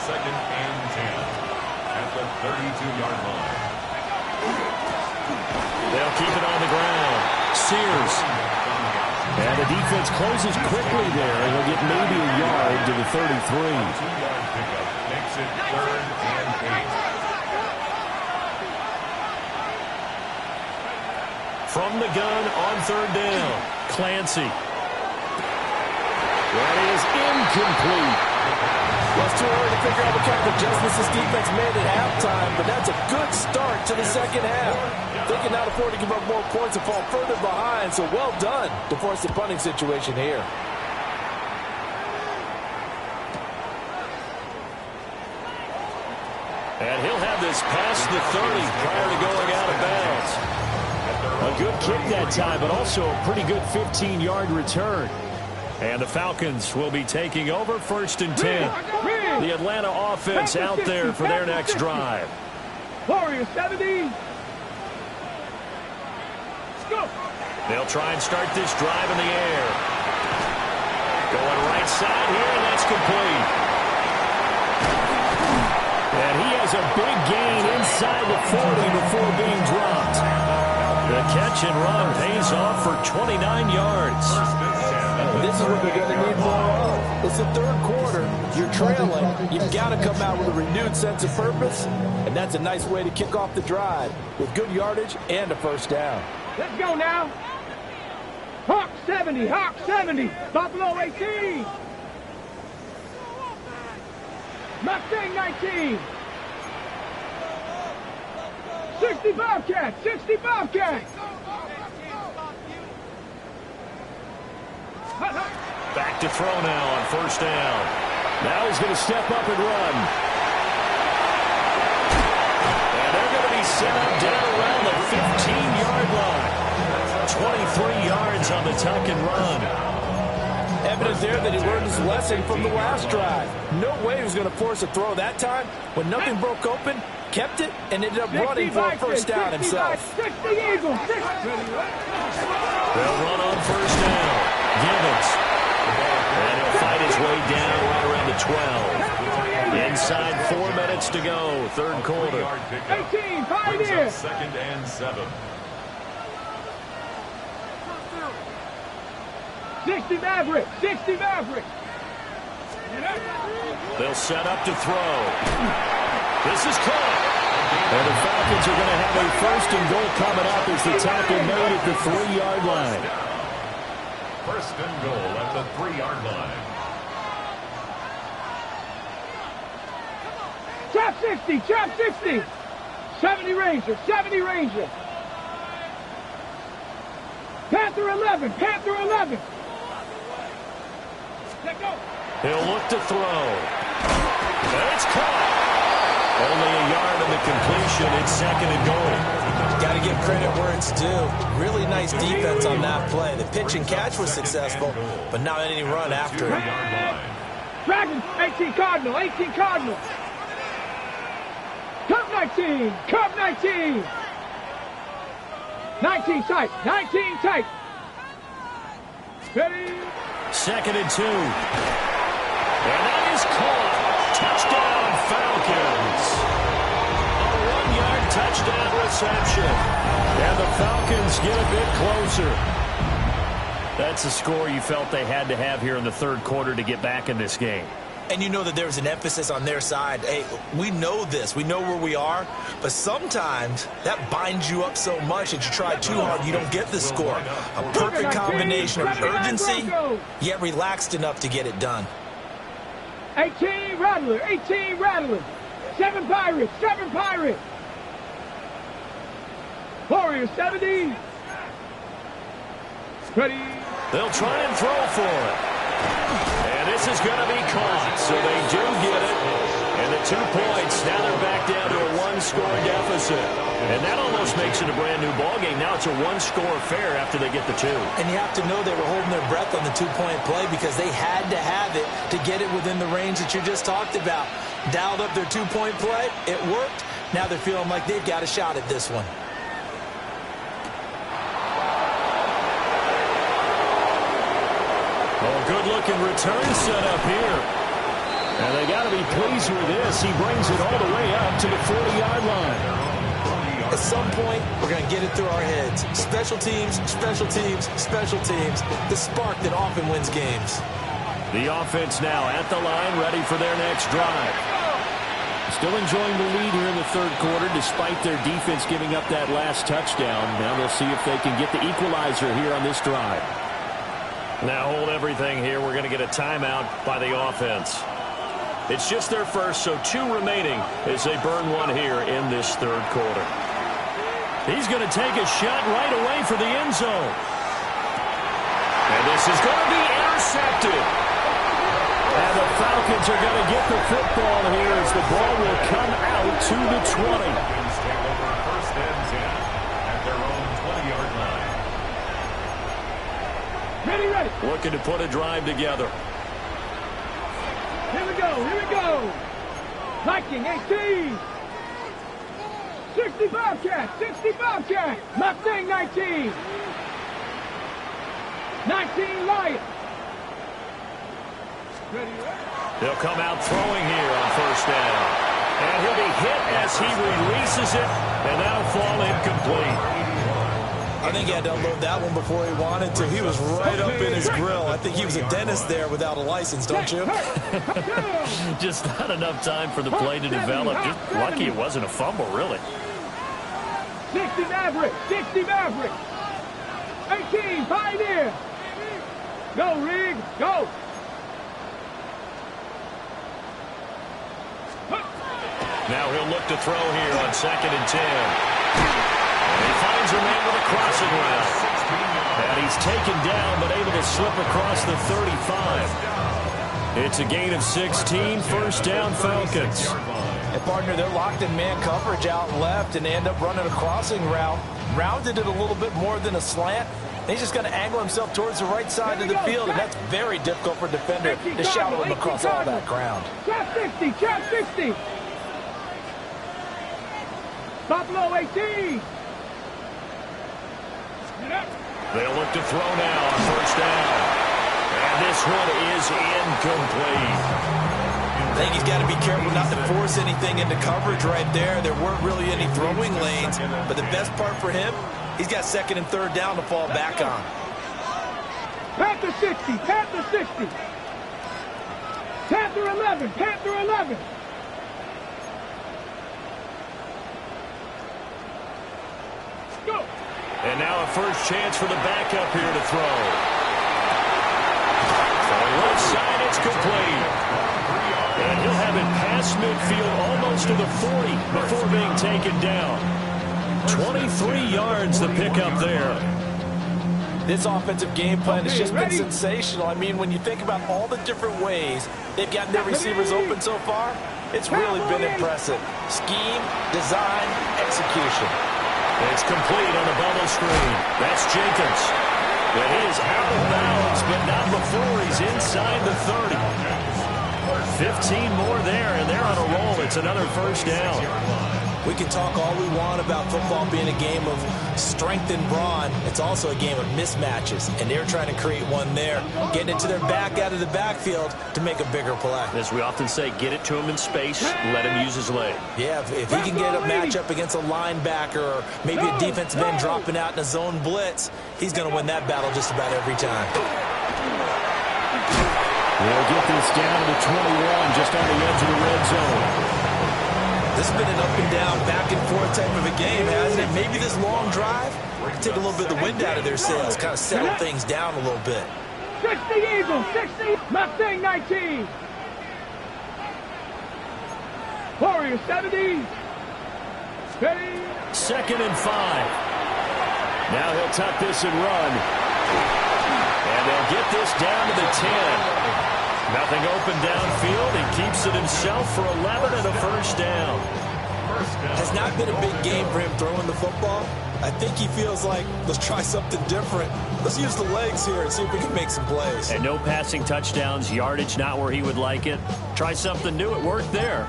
Speaker 5: 2nd and 10 at the 32-yard line.
Speaker 1: They'll keep it on the ground. Sears. And the defense closes quickly there, and he'll get maybe a yard to the 33.
Speaker 5: 2-yard pickup makes it 3rd and 8.
Speaker 1: From the gun on 3rd down, Clancy. That is incomplete.
Speaker 4: Well, it's too early to figure out what kind of adjustments this defense made at halftime, but that's a good start to the second half. They cannot afford to give up more points and fall further behind, so well done to force the punting situation here.
Speaker 1: And he'll have this past the 30 prior to going out of bounds. A good kick that time, but also a pretty good 15-yard return. And the Falcons will be taking over 1st and 10. The Atlanta offense out there for their next drive.
Speaker 2: Warriors 70. Let's go.
Speaker 1: They'll try and start this drive in the air. Going right side here, and that's complete. And he has a big gain inside the 40 before being dropped. The catch and run pays off for 29 yards.
Speaker 4: This is what they're going to need more of. It's the third quarter. You're trailing. You've got to come out with a renewed sense of purpose, and that's a nice way to kick off the drive with good yardage and a first down.
Speaker 2: Let's go now. Hawk 70, Hawk 70, Buffalo 18. Mustang 19. 60 Bobcats, 60 Bobcats.
Speaker 1: Back to throw now on first down. Now he's going to step up and run. And they're going to be set up down around the 15-yard line. 23 yards on the tuck and run.
Speaker 4: Evidence there that he learned his lesson from the last drive. No way he was going to force a throw that time. When nothing broke open, kept it, and ended up running for a first down himself.
Speaker 2: 60 Eagles, 60.
Speaker 1: They'll run on first down. Givens. And he'll fight his way down right around the 12. Inside 4 minutes to go, third quarter.
Speaker 2: 18, Pioneer.
Speaker 5: Second and 7.
Speaker 2: 60 Maverick, 60 Maverick.
Speaker 1: They'll set up to throw. This is caught. And the Falcons are going to have a first and goal coming up as the tackle made at the 3-yard line.
Speaker 5: First and goal at the 3-yard line.
Speaker 2: Trap 60, trap 60. 70 Ranger, 70 Ranger. Panther 11, Panther 11. Let go.
Speaker 1: He'll look to throw. And it's caught. Only a yard on the completion. It's second and goal.
Speaker 4: Got to give credit where it's due. Really nice defense on that play. The pitch and catch was successful, but not any run after it.
Speaker 2: Dragon, 18 Cardinal, 18 Cardinal. Cub 19, Cub 19. 19 tight, 19 tight. Ready?
Speaker 1: Second and 2. And that is caught. Touchdown, Falcons. A 1-yard touchdown reception. And the Falcons get a bit closer. That's a score you felt they had to have here in the third quarter to get back in this game.
Speaker 4: And you know that there's an emphasis on their side. Hey, we know this. We know where we are. But sometimes that binds you up so much that you try too hard, you don't get the score. A perfect combination of urgency, yet relaxed enough to get it done.
Speaker 2: 18 Rattler, 18 Rattler. 7 Pirates, 7 Pirates. Warriors, 70. Ready?
Speaker 1: They'll try and throw for it. And this is going to be caught, so they do get it. And the 2 points, now they're back down to a 1-score deficit. And that almost makes it a brand-new ballgame. Now it's a 1-score affair after they get the 2.
Speaker 4: And you have to know they were holding their breath on the 2-point play because they had to have it to get it within the range that you just talked about. Dialed up their 2-point play. It worked. Now they're feeling like they've got a shot at this one.
Speaker 1: Oh, good-looking return set up here. And they got to be pleased with this. He brings it all the way up to the 40-yard line.
Speaker 4: At some point, we're going to get it through our heads. Special teams, special teams, special teams. The spark that often wins games.
Speaker 1: The offense now at the line, ready for their next drive. Still enjoying the lead here in the third quarter, despite their defense giving up that last touchdown. Now they'll see if they can get the equalizer here on this drive. Now hold everything here. We're going to get a timeout by the offense. It's just their first, so 2 remaining as they burn 1 here in this third quarter. He's going to take a shot right away for the end zone. And this is going to be intercepted. And the Falcons are going to get the football here as the ball will come out to the 20.
Speaker 5: First and 10 at their own 20-yard line.
Speaker 2: Ready, ready.
Speaker 1: Looking to put a drive together.
Speaker 2: Here we go, here we go. Viking, 18. 60 Bobcats, 60 Bobcats. Mustang, 19. 19 Lions.
Speaker 1: He'll come out throwing here on first down. And he'll be hit as he releases it, and that'll fall incomplete.
Speaker 4: I think he had to unload that one before he wanted to. He was right up in his grill. I think he was a dentist there without a license, don't you?
Speaker 1: Just not enough time for the play to develop. Just lucky it wasn't a fumble, really.
Speaker 2: 60 Maverick, 60 Maverick. 18, Pioneer. Go, Rig, go.
Speaker 1: Now he'll look to throw here on 2nd and 10. And he finds a man with a crossing route. And he's taken down, but able to slip across the 35. It's a gain of 16, first down Falcons.
Speaker 4: And partner, they're locked in man coverage out left, and they end up running a crossing route. Rounded it a little bit more than a slant. And he's just going to angle himself towards the right side of the field, and that's very difficult for a defender to shadow him across all that ground.
Speaker 2: Trap 60, trap 60. Buffalo 18.
Speaker 1: They'll look to throw now on first down. And this one is incomplete.
Speaker 4: I think he's got to be careful not to force anything into coverage right there. There weren't really any throwing lanes, but the best part for him, he's got 2nd and 3rd down to fall back on.
Speaker 2: Panther 60, Panther 60. Panther 11, Panther 11. Go.
Speaker 1: And now a first chance for the backup here to throw. For left side, it's complete. And he'll have it past midfield almost to the 40 before being taken down. 23 yards the pickup there.
Speaker 4: This offensive game plan has just been sensational. I mean, when you think about all the different ways they've gotten their receivers open so far, it's really been impressive. Scheme, design, execution.
Speaker 1: It's complete on the bubble screen. That's Jenkins. But he is out of bounds, but not before he's inside the 30. 15 more there, and they're on a roll. It's another first down.
Speaker 4: We can talk all we want about football being a game of strength and brawn. It's also a game of mismatches, and they're trying to create one there, getting it to their back out of the backfield to make a bigger play.
Speaker 1: As we often say, get it to him in space, let him use his leg.
Speaker 4: Yeah, if he can get a matchup against a linebacker or maybe a defensive end dropping out in a zone blitz, he's going to win that battle just about every time.
Speaker 1: They'll get this down to 21, just on the edge of the red zone.
Speaker 4: This has been an up and down, back and forth type of a game, hasn't it? Maybe this long drive can take a little bit of the wind out of their sails, kind of settle things down a little bit.
Speaker 2: 60 Eagles, 60 Mustang 19. Warriors 70. Ready.
Speaker 1: 2nd and 5. Now he'll tuck this and run. And they'll get this down to the 10. Nothing open downfield. He keeps it himself for 11 and a first down.
Speaker 4: Has not been a big game for him throwing the football. I think he feels like, let's try something different. Let's use the legs here and see if we can make some plays.
Speaker 1: And no passing touchdowns, yardage not where he would like it. Try something new. It worked there.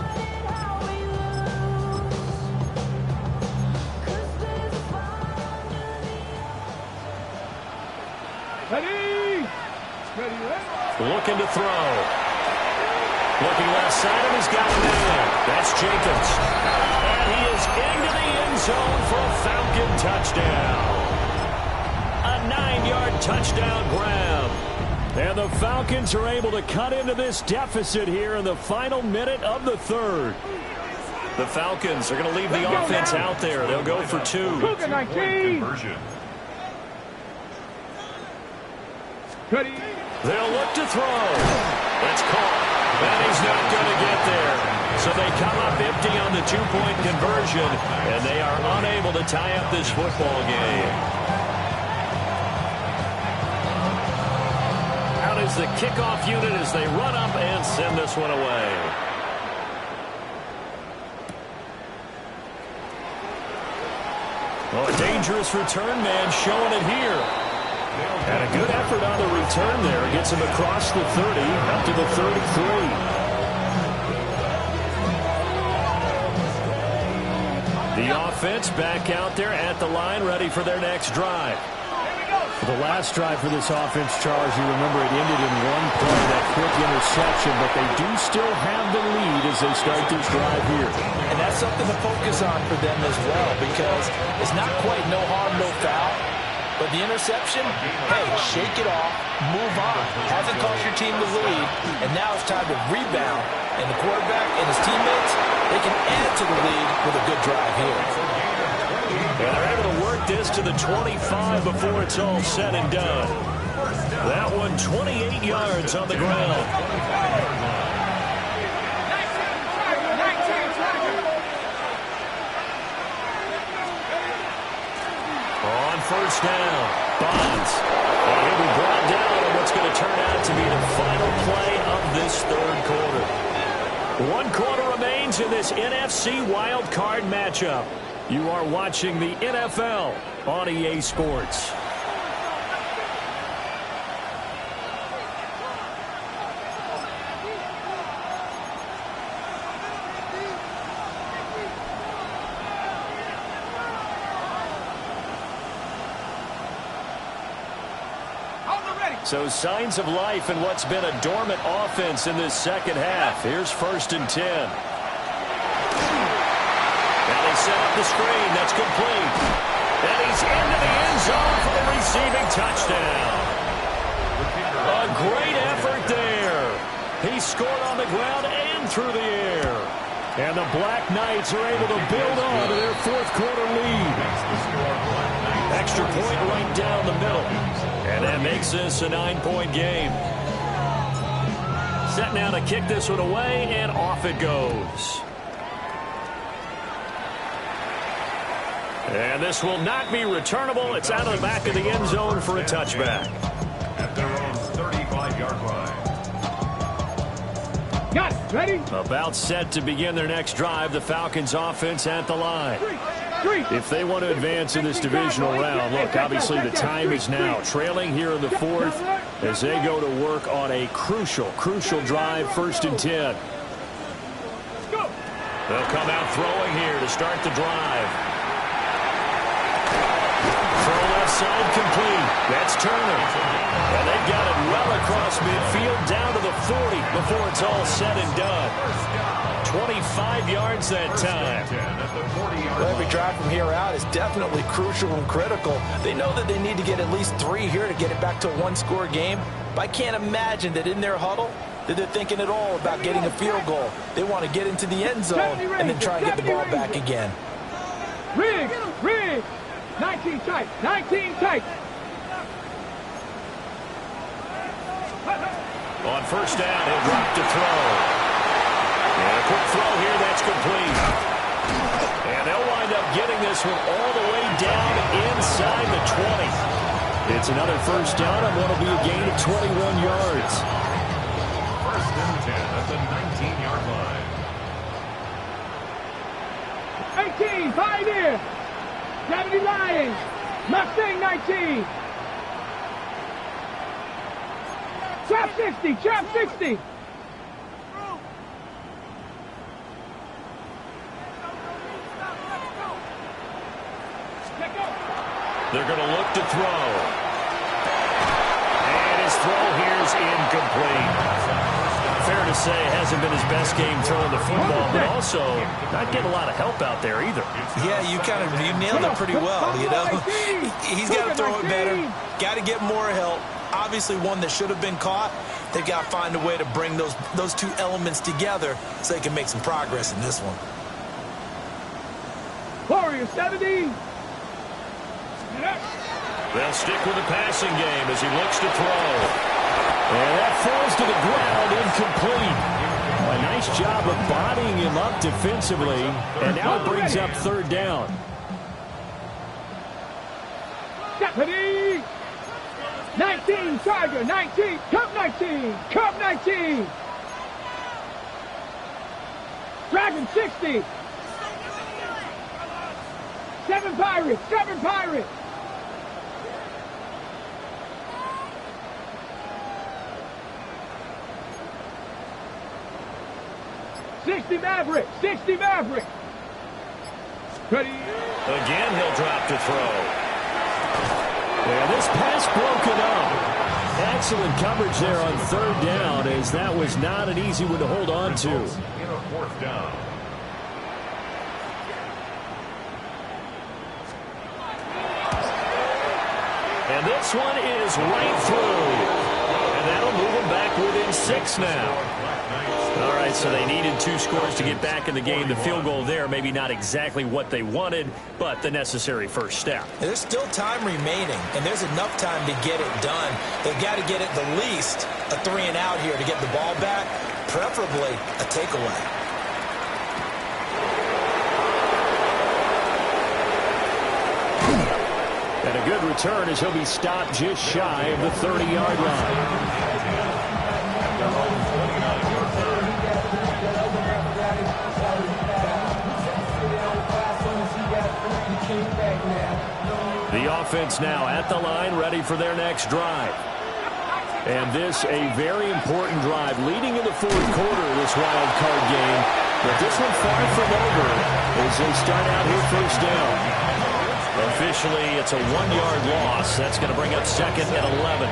Speaker 2: Ready.
Speaker 1: Looking to throw. Looking left side, and he's got a man. That's Jenkins. And he is into the end zone for a Falcon touchdown. A 9-yard touchdown grab. And the Falcons are able to cut into this deficit here in the final minute of the 3rd. The Falcons are going to leave the offense out there. They'll go for 2.
Speaker 2: Cougar 19. Ready.
Speaker 1: They'll look to throw. That's caught. And he's not going to get there. So they come up empty on the 2-point conversion, and they are unable to tie up this football game. Out is the kickoff unit as they run up and send this one away. Well, a dangerous return man showing it here. And a good effort on the return there. Gets him across the 30, up to the 33. The offense back out there at the line, ready for their next drive. The last drive for this offense, Charles, you remember it ended in one play, that quick interception, but they do still have the lead as they start this drive here.
Speaker 3: And that's something to focus on for them as well, because it's not quite no harm, no foul. But the interception, hey, shake it off, move on. Hasn't cost your team the lead, and now it's time to rebound. And the quarterback and his teammates, they can add to the lead with a good drive here.
Speaker 1: And they're able to work this to the 25 before it's all said and done. That one 28 yards on the ground. On first down, Bonds. And he'll be brought down on what's going to turn out to be the final play of this third quarter. 1 quarter remains in this NFC Wild Card matchup. You are watching the NFL on EA Sports. So signs of life in what's been a dormant offense in this second half. Here's 1st and 10. Now they set up the screen. That's complete. And he's into the end zone for the receiving touchdown. A great effort there. He scored on the ground and through the air. And the Black Knights are able to build on to their 4th quarter lead. Extra point right down the middle. And that makes this a 9-point game. Set now to kick this one away, and off it goes. And this will not be returnable. It's out of the back of the end zone for a touchback.
Speaker 5: At their own 35-yard line.
Speaker 2: Got it. Ready?
Speaker 1: About set to begin their next drive. The Falcons offense at the line. If they want to advance in this divisional round, look, obviously the time is now. Trailing here in the 4th as they go to work on a crucial drive, 1st and 10. They'll come out throwing here to start the drive. Throw left side complete. That's Turner. And they've got it well across midfield down to the 40 before it's all said and done. 25 yards that time.
Speaker 3: Well, every drive from here out is definitely crucial and critical. They know that they need to get at least 3 here to get it back to a 1-score game. But I can't imagine that in their huddle that they're thinking at all about getting a field goal. They want to get into the end zone and then try and get the ball back again.
Speaker 2: Riggs! 19 tight. 19 tight.
Speaker 1: On first down, he'll drop to throw. And a quick throw here, that's complete. And they'll wind up getting this one all the way down inside the 20. It's another first down and what will be a gain of 21 yards.
Speaker 5: 1st and 10 at the 19-yard line.
Speaker 2: 18, Pioneer. 70 Lions. Mustang 19. Trap 60, trap 60.
Speaker 1: They're going to look to throw. And his throw here is incomplete. Fair to say, it hasn't been his best game throwing the football, but also not getting a lot of help out there either.
Speaker 3: Yeah, you nailed it pretty well, you know. He's got to throw it better. Got to get more help. Obviously one that should have been caught. They've got to find a way to bring those 2 elements together so they can make some progress in this one.
Speaker 2: Warrior 70.
Speaker 1: They'll stick with the passing game as he looks to throw. And that falls to the ground, incomplete. A nice job of bodying him up defensively, and now it brings up 3rd down.
Speaker 2: Deputy! 19, Tiger, 19, Cub 19, Cub 19. Dragon 60. 7 Pirates, 7 Pirates. $60 Maverick, 60 Maverick. Ready?
Speaker 1: Again, he'll drop to throw. And this pass broken up. Excellent coverage there on third down, as that was not an easy one to hold on to.
Speaker 5: In a fourth down.
Speaker 1: And this one is right through. And that'll move them back within 6 now. All right, so they needed 2 scores to get back in the game. The field goal there, maybe not exactly what they wanted, but the necessary first step.
Speaker 3: There's still time remaining, and there's enough time to get it done. They've got to get at the least a 3 and out here to get the ball back, preferably a takeaway.
Speaker 1: And a good return as he'll be stopped just shy of the 30-yard line. The offense now at the line, ready for their next drive. And this a very important drive leading in the fourth quarter of this wild card game. But this one far from over as they start out here first down. Officially, it's a 1-yard loss. That's going to bring up second and 11.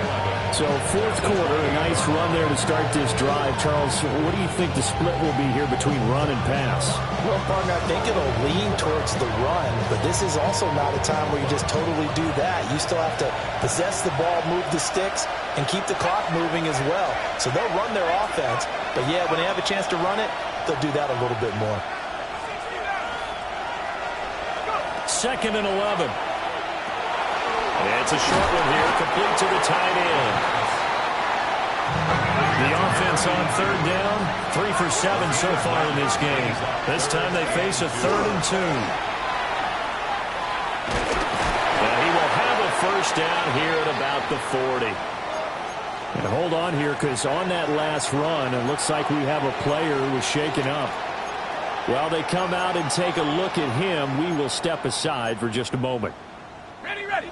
Speaker 1: So fourth quarter, a nice run there to start this drive. Charles, what do you think the split will be here between run and pass?
Speaker 3: Well, partner, I think it'll lean towards the run, but this is also not a time where you just totally do that. You still have to possess the ball, move the sticks, and keep the clock moving as well. So they'll run their offense, but yeah, when they have a chance to run it, they'll do that a little bit more.
Speaker 1: Second and 11. It's a short one here, complete to the tight end. The offense on third down, 3 for 7 so far in this game. This time they face a 3rd and 2. And he will have a first down here at about the 40. And hold on here, because on that last run, it looks like we have a player who was shaken up. While they come out and take a look at him, we will step aside for just a moment.
Speaker 2: Ready, ready.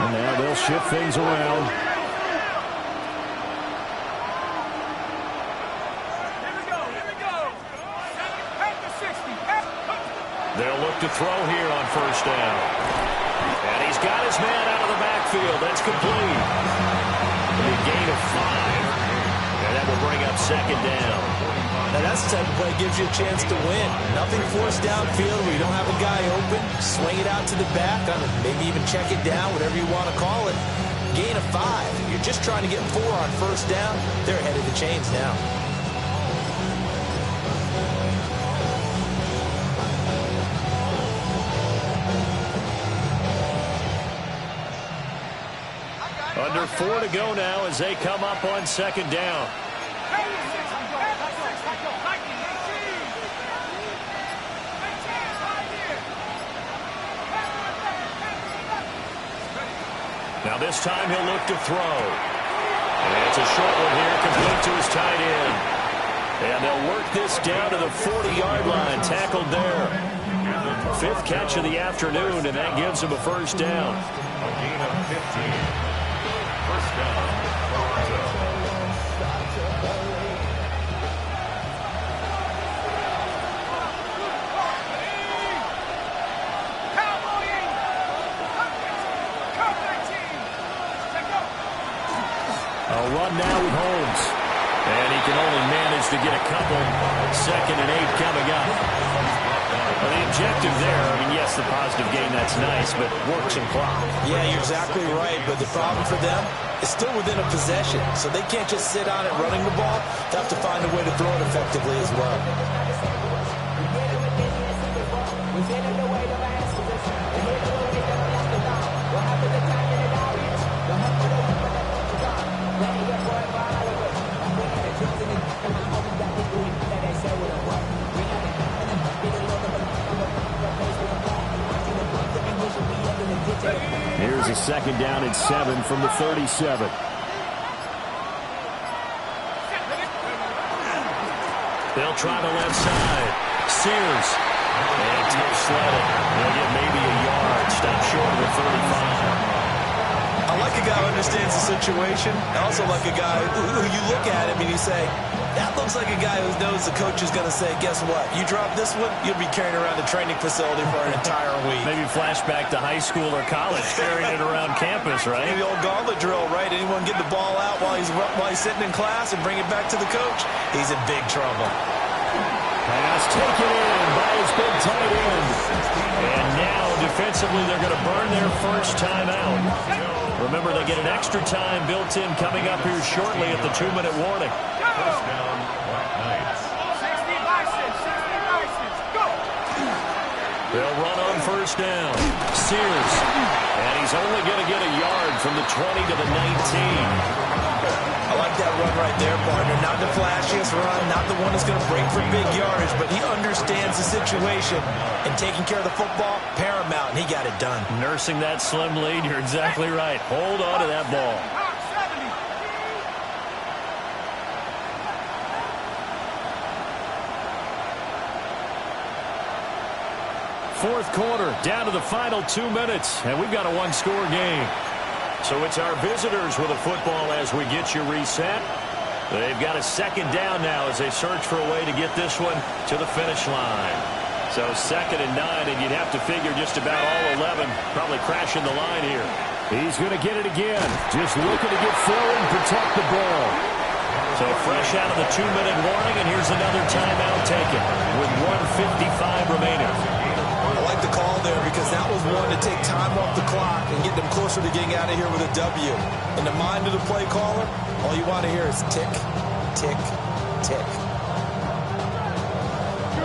Speaker 1: And now they'll shift things around.
Speaker 2: Here we go. Pass the 60.
Speaker 1: They'll look to throw here on first down. And he's got his man out of the backfield. That's complete. A gain of 5. And that will bring up second down.
Speaker 3: Now that's the type of play that gives you a chance to win. Nothing forced downfield where you don't have a guy open. Swing it out to the back, maybe even check it down, whatever you want to call it. Gain of 5. You're just trying to get 4 on first down. They're ahead of the chains now.
Speaker 1: Under 4 to go now as they come up on second down. Now this time he'll look to throw. And it's a short one here, complete to his tight end. And they'll work this down to the 40-yard line, tackled there. 5th catch of the afternoon, and that gives him a first down.
Speaker 5: A gain of 15. First down, Toronto.
Speaker 1: A run now with Holmes. And he can only manage to get a couple. 2nd and 8 coming up. Well, the objective there, I mean, yes, the positive gain, that's nice, but work some clock.
Speaker 3: Yeah, you're exactly right, but the problem for them is still within a possession, so they can't just sit on it running the ball. They have to find a way to throw it effectively as well.
Speaker 1: Here's a second down and 7 from the 37. They'll try the left side. Sears. And tough sledding. They'll get maybe a yard. Stop short of the 35.
Speaker 4: I like a guy who understands the situation. I also like a guy who you look at him and you say, that looks like a guy who knows the coach is going to say, guess what? You drop this one, you'll be carrying around the training facility for an entire week.
Speaker 1: Maybe flashback to high school or college, carrying it around campus, right?
Speaker 4: The old gauntlet drill, right? Anyone get the ball out while he's sitting in class and bring it back to the coach? He's in big trouble.
Speaker 1: Pass taken in by his big tight end. And now, defensively, they're going to burn their first timeout. Remember, they get an extra time built in coming up here shortly at the 2-minute warning.
Speaker 5: First down, Black Knights.
Speaker 2: 60 license, 60 license, go!
Speaker 1: They'll run on first down. Sears. And he's only going to get a yard from the 20 to the 19.
Speaker 4: I like that run right there, partner. Not the flashiest run, not the one that's going to break for big yardage, but he understands the situation, and taking care of the football, paramount, and he got it done.
Speaker 1: Nursing that slim lead, you're exactly right. Hold on to that ball. Fourth quarter, down to the final 2 minutes, and we've got a one-score game. So it's our visitors with a football as we get you reset. They've got a second down now as they search for a way to get this one to the finish line. So 2nd and 9, and you'd have to figure just about all 11 probably crashing the line here. He's going to get it again. Just looking to get forward and protect the ball. So fresh out of the 2-minute warning, and here's another timeout taken with 1:55 remaining.
Speaker 4: I like the call there because that was one to take time off the clock and get them closer to getting out of here with a W. In the mind of the play caller, all you want to hear is tick, tick, tick.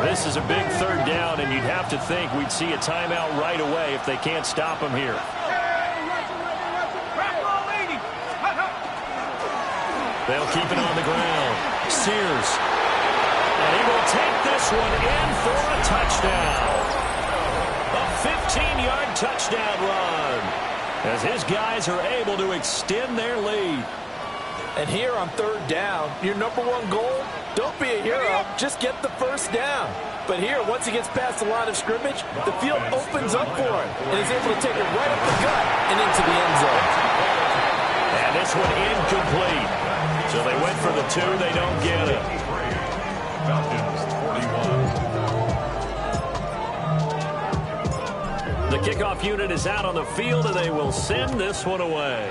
Speaker 1: This is a big third down, and you'd have to think we'd see a timeout right away if they can't stop him here. They'll keep it on the ground. Sears. And he will take this one in for a touchdown. A 15-yard touchdown run as his guys are able to extend their lead.
Speaker 4: And here on third down, your number one goal, don't be a hero, just get the first down. But here, once he gets past the line of scrimmage, the field opens up for him, and he's able to take it right up the gut and into the end zone.
Speaker 1: And this one incomplete. So they went for the 2, they don't get it.
Speaker 5: Falcons 41.
Speaker 1: The kickoff unit is out on the field, and they will send this one away.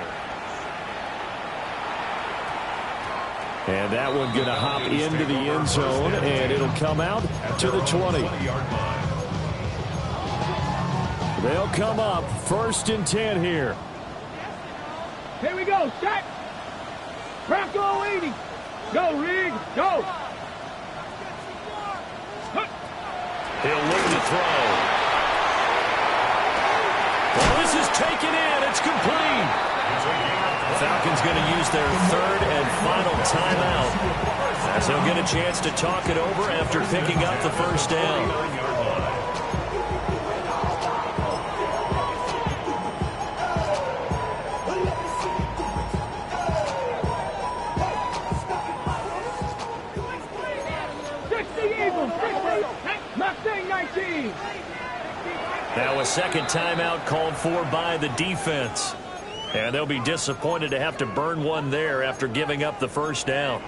Speaker 1: And that one going to hop into the end zone, and it'll come out to the 20. They'll come up 1st and 10 here.
Speaker 2: Here we go, set. Bronco 80. Go, Reed, go.
Speaker 1: He'll look to throw. Well, this is taken in. It's complete. The Falcons going to use their 3rd and final timeout as they'll get a chance to talk it over after picking up the first down. Now a second timeout called for by the defense. And they'll be disappointed to have to burn one there after giving up the first down.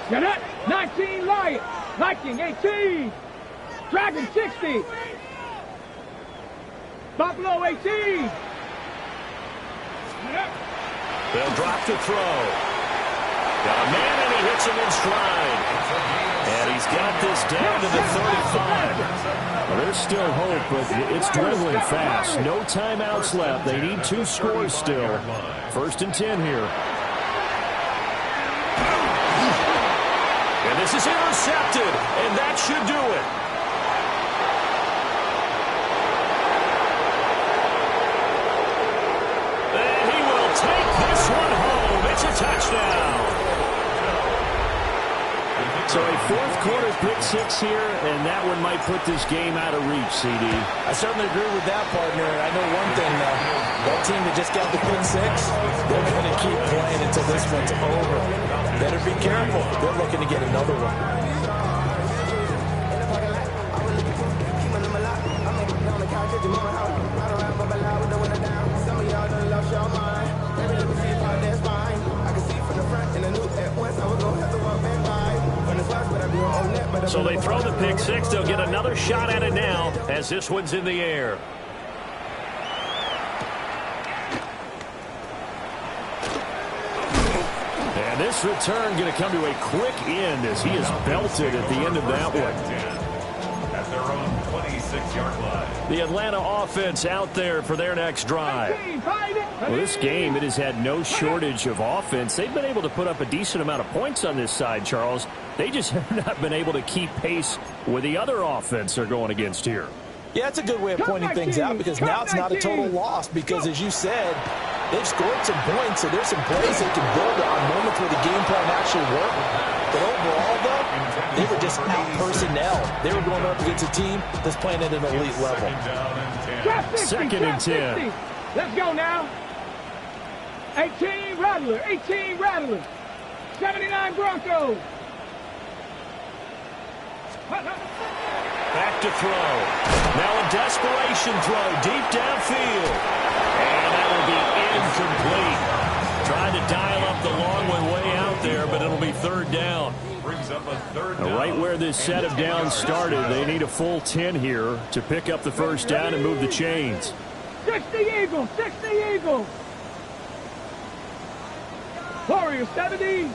Speaker 2: Get it. 19 Lion. Viking 18. Dragon 60. Buffalo 18.
Speaker 1: They'll drop to throw. Got a man, and he hits him in stride. And he's got this down to the 35. Well, there's still hope, but it's dwindling fast. No timeouts left. They need 2 scores still. 1st and 10 here. And this is intercepted, and that should do it. And he will take this one home. It's a touchdown. So a 4th quarter pick 6 here, and that one might put this game out of reach, CD.
Speaker 4: I certainly agree with that, partner. I know one thing, though. That team that just got the pick 6, they're going to keep playing until this one's over. Better be careful. They're looking to get another one.
Speaker 1: So they throw the pick six. They'll get another shot at it now as this one's in the air. And this return going to come to a quick end as he is belted at the end of that one.
Speaker 5: At their own 26-yard line.
Speaker 1: The Atlanta offense out there for their next drive. Well, this game, it has had no shortage of offense. They've been able to put up a decent amount of points on this side, Charles. They just have not been able to keep pace with the other offense they're going against here.
Speaker 3: Yeah, it's a good way of pointing things out because now it's not a total loss because, as you said, they've scored some points, so there's some plays they can build on moments where the game plan actually worked. But overall, though, they were just out-personnel. They were going up against a team that's playing at an elite level.
Speaker 1: Second and 10.
Speaker 2: Let's go now. 18 Rattler, 18 Rattler. 79 Broncos.
Speaker 1: Back to throw. Now a desperation throw deep downfield. And that will be incomplete. Trying to dial up the long one way out there, but it'll be third down.
Speaker 5: Brings up a third down.
Speaker 1: Right where this set of downs started, they need a full 10 here to pick up the first down and move the chains.
Speaker 2: 60 Eagles, 60 Eagles. Warriors, 70.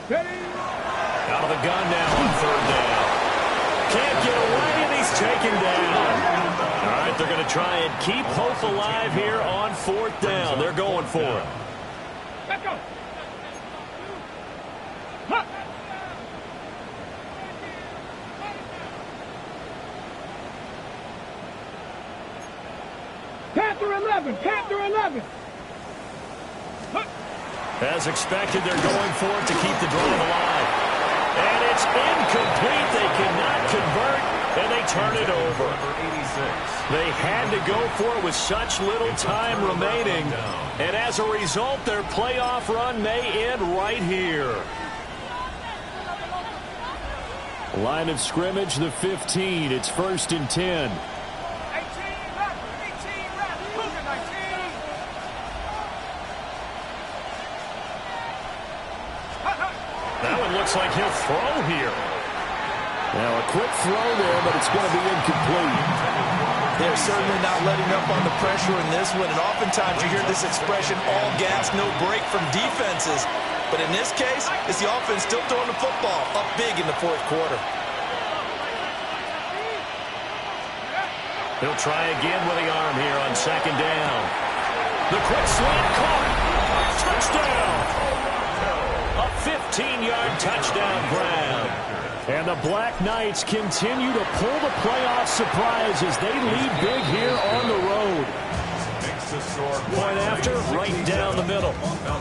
Speaker 2: Ready.
Speaker 1: Out of the gun now on third down. Can't get away, and he's taken down. All right, they're going to try and keep hope alive here on fourth down. They're going for it.
Speaker 2: Let's go. Huh. Panther 11, Panther 11. Huh.
Speaker 1: As expected, they're going for it to keep the drive alive. And it's incomplete. They cannot convert, and they turn it over. They had to go for it with such little time remaining. And as a result, their playoff run may end right here. Line of scrimmage, the 15. It's first and 10. That one looks like he'll throw here. Now a quick throw there, but it's going to be incomplete.
Speaker 3: They're certainly not letting up on the pressure in this one, and oftentimes you hear this expression, all gas, no break from defenses. But in this case, it's the offense still throwing the football up big in the fourth quarter.
Speaker 1: He'll try again with the arm here on second down. The quick slant caught. Touchdown. A 15-yard touchdown grab. And the Black Knights continue to pull the playoff surprise as they lead big here on the road. Point after, right down the middle.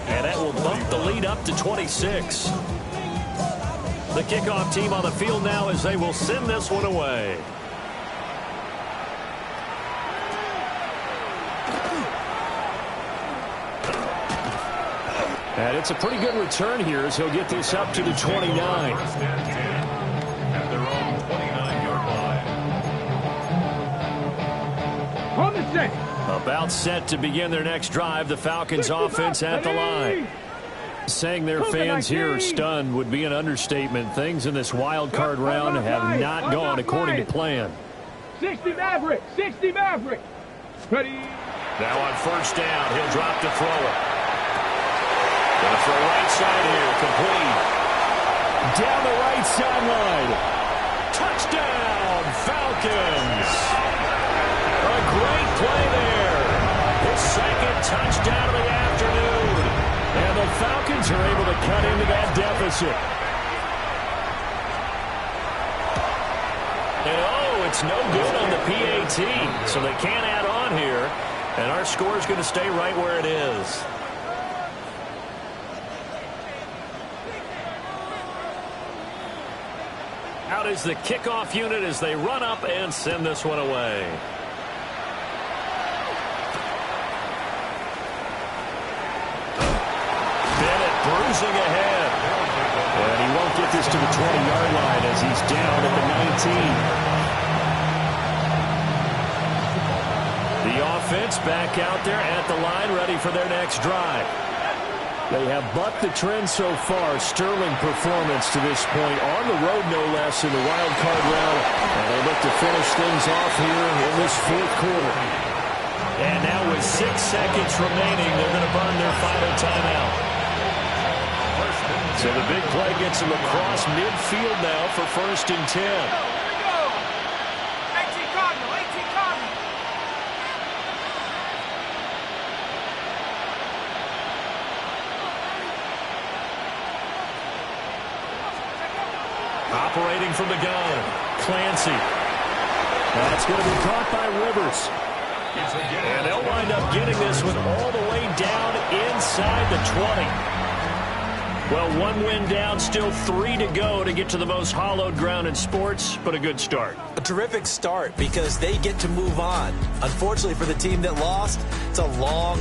Speaker 1: And that will bump the lead up to 26. The kickoff team on the field now as they will send this one away. And it's a pretty good return here as he'll get this up to the 29.
Speaker 5: At their own 29-yard line.
Speaker 2: On the set.
Speaker 1: About set to begin their next drive. The Falcons offense at the line. Saying their fans here are stunned would be an understatement. Things in this wild card round have not gone according to plan.
Speaker 2: 60 Maverick, 60 Maverick. Ready.
Speaker 1: Now on first down, he'll drop to throw it. Going to throw right side here, complete. Down the right sideline. Touchdown, Falcons. A great play there. His second touchdown of the afternoon. And the Falcons are able to cut into that deficit. And oh, it's no good on the PAT. So they can't add on here. And our score is going to stay right where it is. Out is the kickoff unit as they run up and send this one away. Bennett bruising ahead. And he won't get this to the 20-yard line as he's down at the 19. defense back out there at the line, ready for their next drive. They have bucked the trend so far. Sterling performance to this point, on the road no less in the wild card round. And they look to finish things off here in this fourth quarter. And now with 6 seconds remaining, they're going to burn their final timeout. So the big play gets them across midfield now for 1st and 10. Operating from the gun, Clancy. That's going to be caught by Rivers. And they'll wind up getting this one all the way down inside the 20. Well, 1 win down, still 3 to go to get to the most hallowed ground in sports, but a good start.
Speaker 3: A terrific start because they get to move on. Unfortunately for the team that lost, it's a long